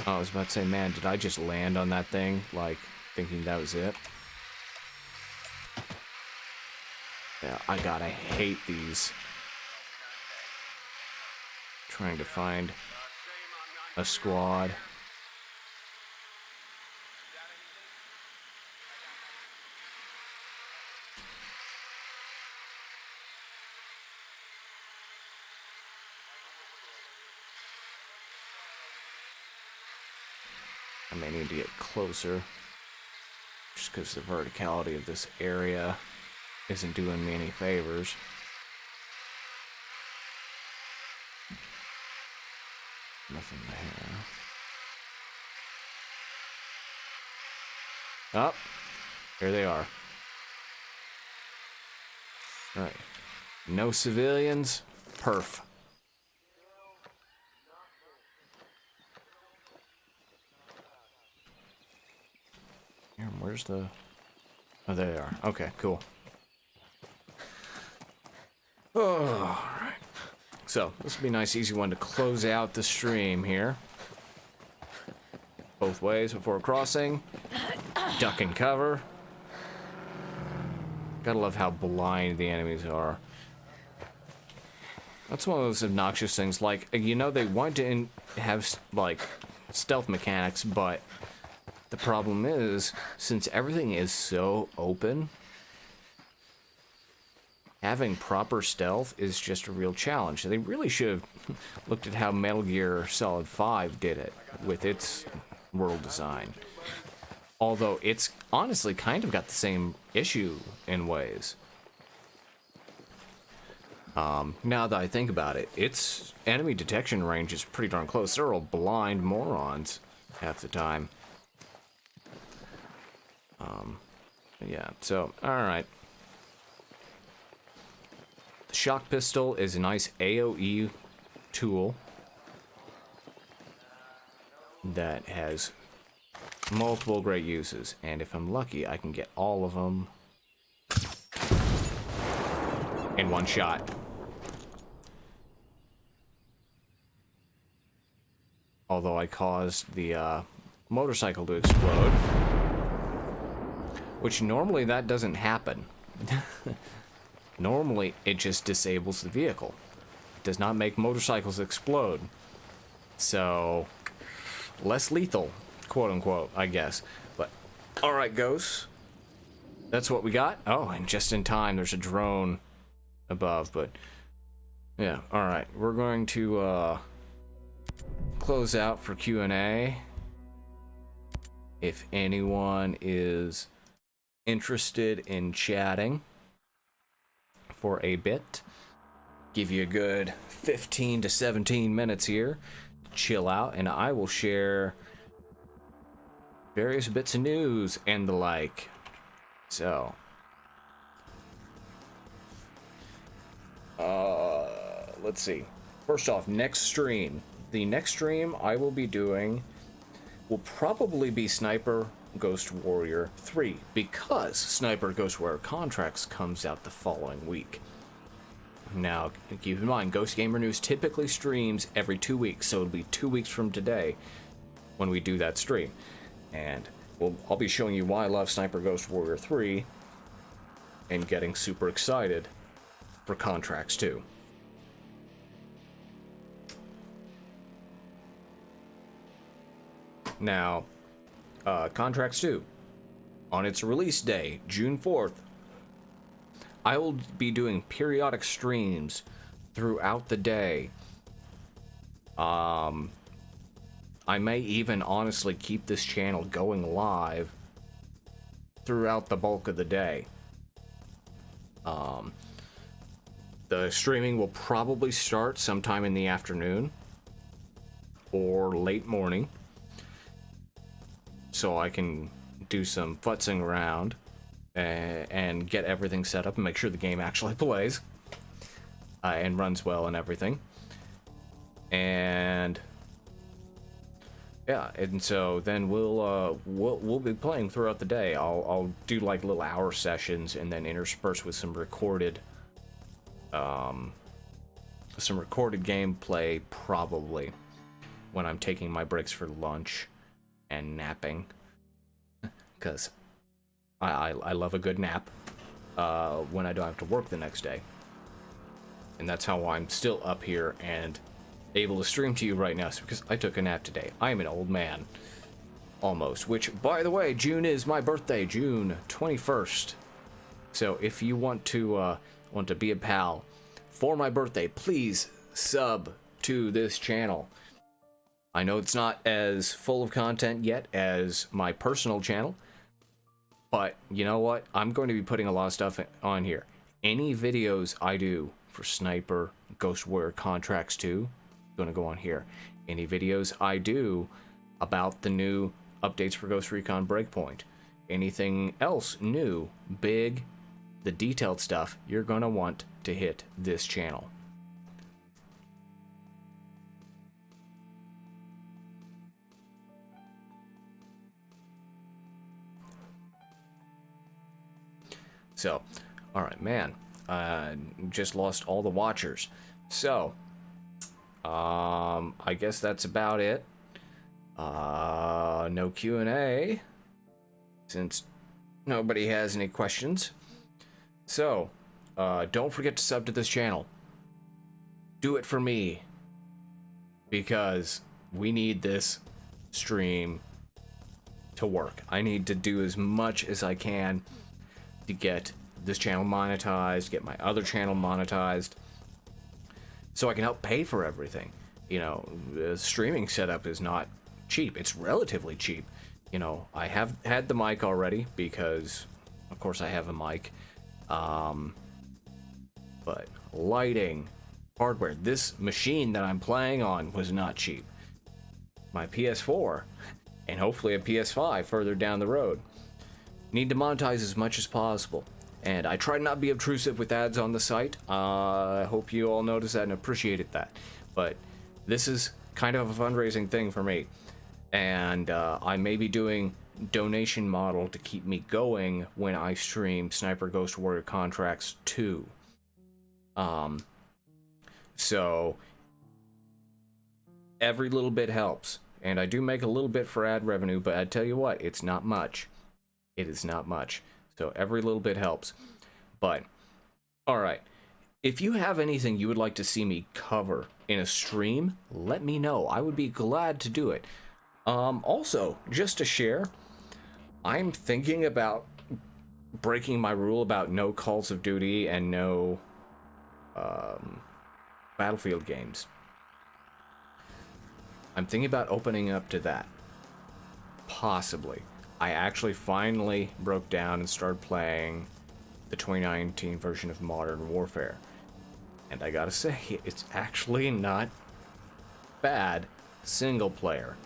Oh, I was about to say, man, did I just land on that thing, like, thinking that was it? Yeah, I hate these. Trying to find a squad. I may need to get closer. Just because the verticality of this area isn't doing me any favors. Nothing there. Oh, here they are. Alright. No civilians. Perf. Here, where's the... Oh, there they are. Okay, cool. Oh, alright. So, this will be a nice, easy one to close out the stream here. Both ways before crossing. Duck and cover. Gotta love how blind the enemies are. That's one of those obnoxious things. Like, you know, they want to have, like, stealth mechanics, but the problem is, since everything is so open, having proper stealth is just a real challenge. They really should have looked at how Metal Gear Solid 5 did it with its world design. Although it's honestly kind of got the same issue in ways. Now that I think about it, its enemy detection range is pretty darn close. They're all blind morons half the time. Yeah, so, alright. The shock pistol is a nice AoE tool that has multiple great uses, and if I'm lucky, I can get all of them in one shot. Although I caused the motorcycle to explode, which normally that doesn't happen. Normally, it just disables the vehicle. It does not make motorcycles explode. So, less lethal, quote unquote, I guess. But, alright, Ghosts. That's what we got. Oh, and just in time, there's a drone above, but yeah, alright. We're going to close out for Q&A. If anyone is interested in chatting for a bit, give you a good 15 to 17 minutes here to chill out, and I will share various bits of news and the like. So let's see. First off, next stream. The next stream I will be doing will probably be Sniper Ghost Warrior 3, because Sniper Ghost Warrior Contracts comes out the following week. Now, keep in mind, Ghost Gamer News typically streams every 2 weeks, so it'll be 2 weeks from today when we do that stream. And I'll be showing you why I love Sniper Ghost Warrior 3 and getting super excited for Contracts 2. Now, Contracts 2, on its release day, June 4th, I will be doing periodic streams throughout the day. I may even honestly keep this channel going live throughout the bulk of the day. The streaming will probably start sometime in the afternoon or late morning, so I can do some futzing around and get everything set up and make sure the game actually plays and runs well and everything. And yeah, and so then we'll be playing throughout the day. I'll do like little hour sessions and then intersperse with some recorded gameplay, probably when I'm taking my breaks for lunch and napping, because I love a good nap when I don't have to work the next day. And that's how I'm still up here and able to stream to you right now, is because I took a nap today. I am an old man, almost, which, by the way, June is my birthday, June 21st. So if you want to be a pal for my birthday, please sub to this channel. I know it's not as full of content yet as my personal channel, but you know what? I'm going to be putting a lot of stuff on here. Any videos I do for Sniper Ghost Warrior Contracts 2 going to go on here. Any videos I do about the new updates for Ghost Recon Breakpoint, anything else new, big, the detailed stuff, you're going to want to hit this channel. So, alright, man, just lost all the watchers. So, I guess that's about it. No Q&A, since nobody has any questions. So, don't forget to sub to this channel. Do it for me, because we need this stream to work. I need to do as much as I can to get this channel monetized, get my other channel monetized, so I can help pay for everything. You know, the streaming setup is not cheap. It's relatively cheap. You know, I have had the mic already, because of course I have a mic. But lighting, hardware, this machine that I'm playing on was not cheap. My PS4, and hopefully a PS5 further down the road. Need to monetize as much as possible, and I try not to be obtrusive with ads on the site. I hope you all noticed that and appreciated that, but this is kind of a fundraising thing for me, and I may be doing donation model to keep me going when I stream Sniper Ghost Warrior Contracts 2. So every little bit helps, and I do make a little bit for ad revenue, but I tell you what, it's not much. It is not much. So every little bit helps. But, alright. If you have anything you would like to see me cover in a stream, let me know. I would be glad to do it. Also, just to share, I'm thinking about breaking my rule about no Calls of Duty and no Battlefield games. I'm thinking about opening up to that. Possibly. I actually finally broke down and started playing the 2019 version of Modern Warfare. And I gotta say, it's actually not bad. Single player.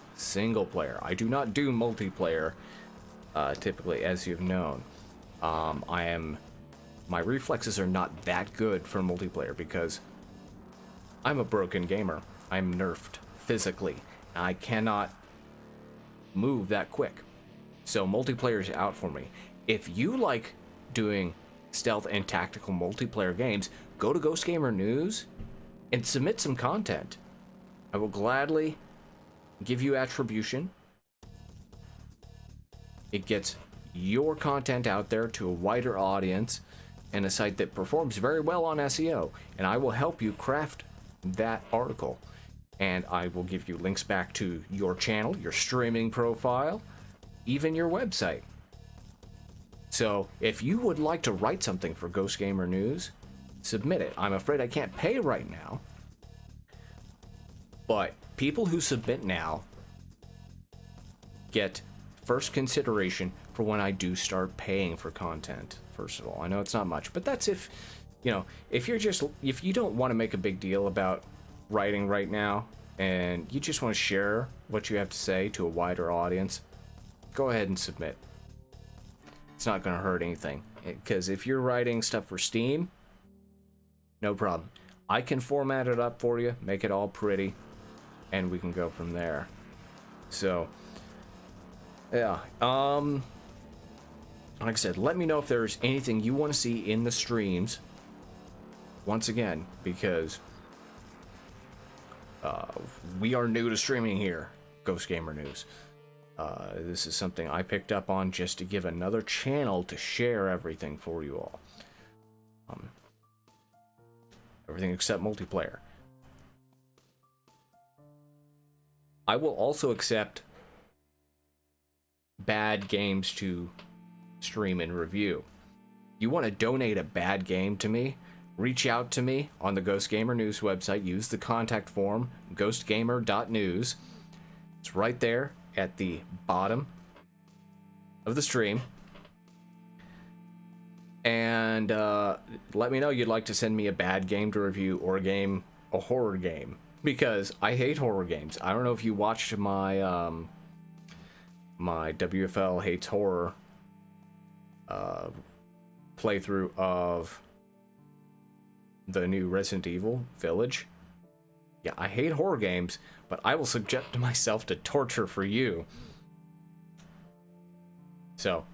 I do not do multiplayer, typically, as you've known. My reflexes are not that good for multiplayer because I'm a broken gamer. I'm nerfed physically. I cannot move that quick. So multiplayer is out for me. If you like doing stealth and tactical multiplayer games, go to Ghost Gamer News and submit some content. I will gladly give you attribution. It gets your content out there to a wider audience and a site that performs very well on SEO, and I will help you craft that article. And I will give you links back to your channel, your streaming profile, even your website. So if you would like to write something for Ghost Gamer News, submit it. I'm afraid I can't pay right now, but people who submit now get first consideration for when I do start paying for content. First of all, I know it's not much, but that's if, you know, if you don't want to make a big deal about writing right now and you just want to share what you have to say to a wider audience, go ahead and submit. It's not going to hurt anything, because if you're writing stuff for Steam, no problem. I can format it up for you, make it all pretty, and we can go from there. So yeah, like I said, let me know if there's anything you want to see in the streams. Once again, because we are new to streaming here, Ghost Gamer News. This is something I picked up on just to give another channel to share everything for you all. Everything except multiplayer. I will also accept bad games to stream and review. You want to donate a bad game to me? Reach out to me on the Ghost Gamer News website. Use the contact form, ghostgamer.news. It's right there at the bottom of the stream. And let me know you'd like to send me a bad game to review, or a horror game, because I hate horror games. I don't know if you watched my my WFL Hates Horror playthrough of the new Resident Evil Village. Yeah, I hate horror games, but I will subject myself to torture for you. So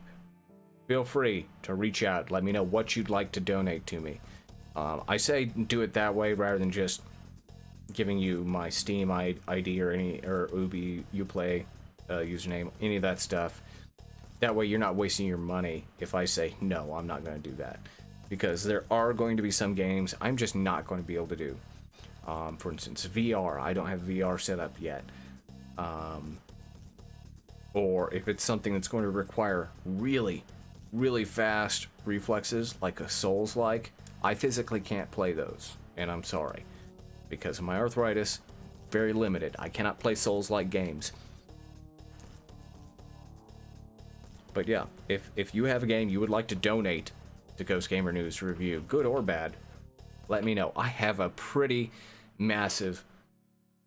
feel free to reach out. Let me know what you'd like to donate to me. I say do it that way rather than just giving you my Steam ID or Ubi Uplay username, any of that stuff. That way you're not wasting your money if I say, no, I'm not going to do that. Because there are going to be some games I'm just not going to be able to do. For instance, VR. I don't have VR set up yet. Or if it's something that's going to require really, really fast reflexes, like a Souls-like, I physically can't play those. And I'm sorry. Because of my arthritis, very limited. I cannot play Souls-like games. But yeah, if you have a game you would like to donate to Ghost Gamer News review, good or bad, let me know. I have a pretty massive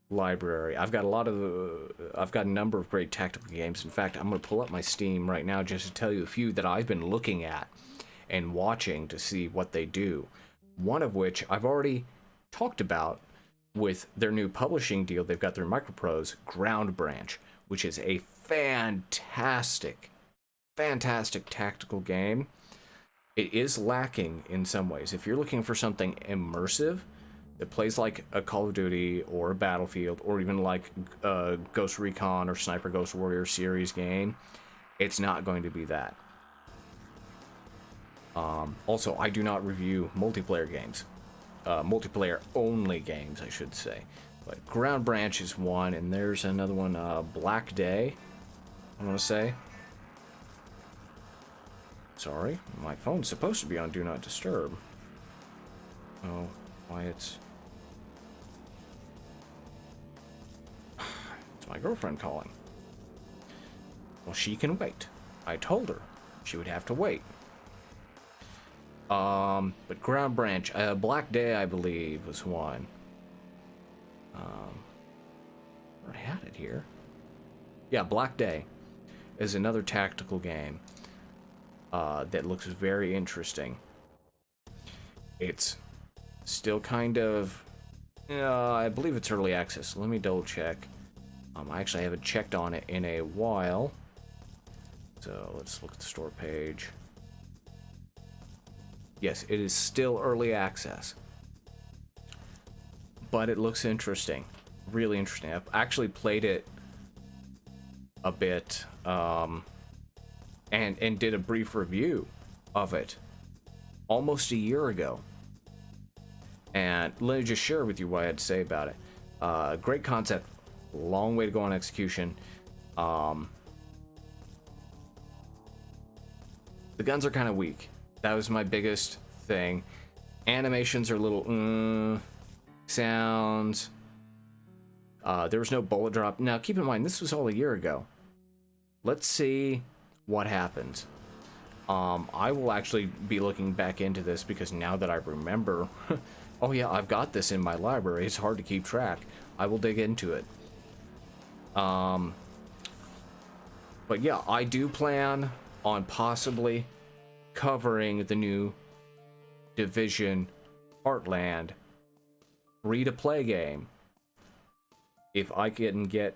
library. I've got a number of great tactical games. In fact, I'm going to pull up my Steam right now just to tell you a few that I've been looking at and watching to see what they do. One of which I've already talked about with their new publishing deal they've got through Microprose, Ground Branch, which is a fantastic tactical game. It is lacking in some ways. If you're looking for something immersive that plays like a Call of Duty or a Battlefield, or even like a Ghost Recon or Sniper Ghost Warrior series game, it's not going to be that. Also, I do not review multiplayer games. Multiplayer only games, I should say. But Ground Branch is one, and there's another one, Black Day, I want to say. Sorry, my phone's supposed to be on Do Not Disturb. Oh, why it's my girlfriend calling. Well, she can wait. I told her she would have to wait. But Ground Branch, Black Day, I believe, was one. I had it here. Yeah, Black Day is another tactical game that looks very interesting. It's still kind of, I believe it's early access. Let me double check. I actually haven't checked on it in a while. So let's look at the store page. Yes, it is still early access. But it looks interesting. Really interesting. I've actually played it a bit and did a brief review of it almost a year ago. And let me just share with you what I had to say about it. Great concept. Long way to go on execution. The guns are kind of weak. That was my biggest thing. Animations are a little sounds. There was no bullet drop. Now keep in mind, this was all a year ago. Let's see what happens. I will actually be looking back into this because now that I remember, oh yeah, I've got this in my library. It's hard to keep track. I will dig into it. But yeah, I do plan on possibly covering the new Division Heartland free-to-play game if I can get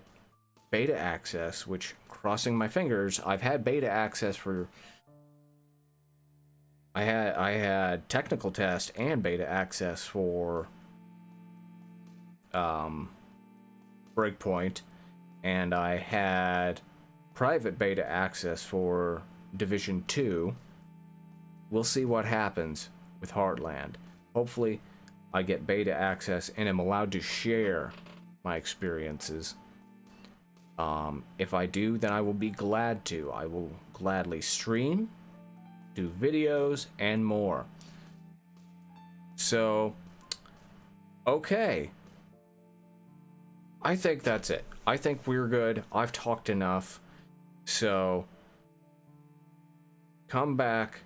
beta access, which, crossing my fingers, I've had beta access for... I had technical test and beta access for Breakpoint, and I had private beta access for Division 2. We'll see what happens with Heartland. Hopefully I get beta access and am allowed to share my experiences. If I do, then I will be glad to. I will gladly stream, do videos, and more. So, okay. I think that's it. I think we're good. I've talked enough. So, come back,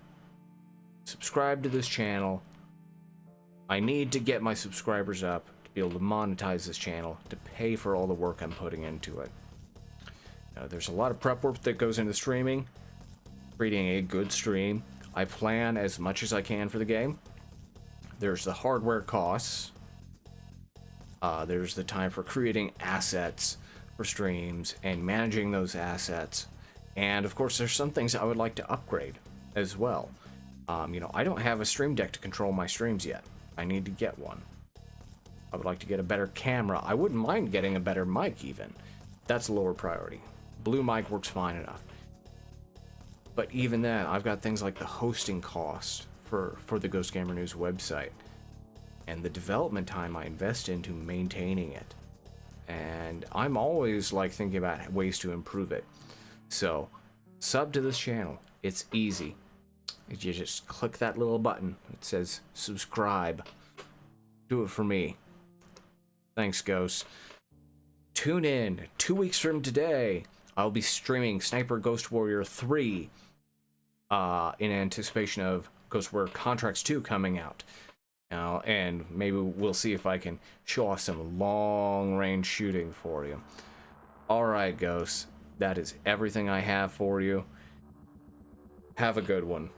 subscribe to this channel. I need to get my subscribers up to be able to monetize this channel, to pay for all the work I'm putting into it. Now, there's a lot of prep work that goes into streaming, creating a good stream. I plan as much as I can for the game. There's the hardware costs. There's the time for creating assets for streams and managing those assets. And of course, there's some things I would like to upgrade as well. You know, I don't have a stream deck to control my streams yet. I need to get one. I would like to get a better camera. I wouldn't mind getting a better mic even. That's a lower priority. Blue mic works fine enough. But even then, I've got things like the hosting cost for the Ghost Gamer News website and the development time I invest into maintaining it. And I'm always like thinking about ways to improve it. So, sub to this channel. It's easy. You just click that little button. It says subscribe. Do it for me. Thanks, Ghost. Tune in 2 weeks from today. I'll be streaming Sniper Ghost Warrior 3 in anticipation of Ghost Warrior Contracts 2 coming out. And maybe we'll see if I can show off some long-range shooting for you. Alright, Ghosts. That is everything I have for you. Have a good one.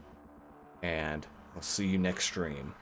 And I'll see you next stream.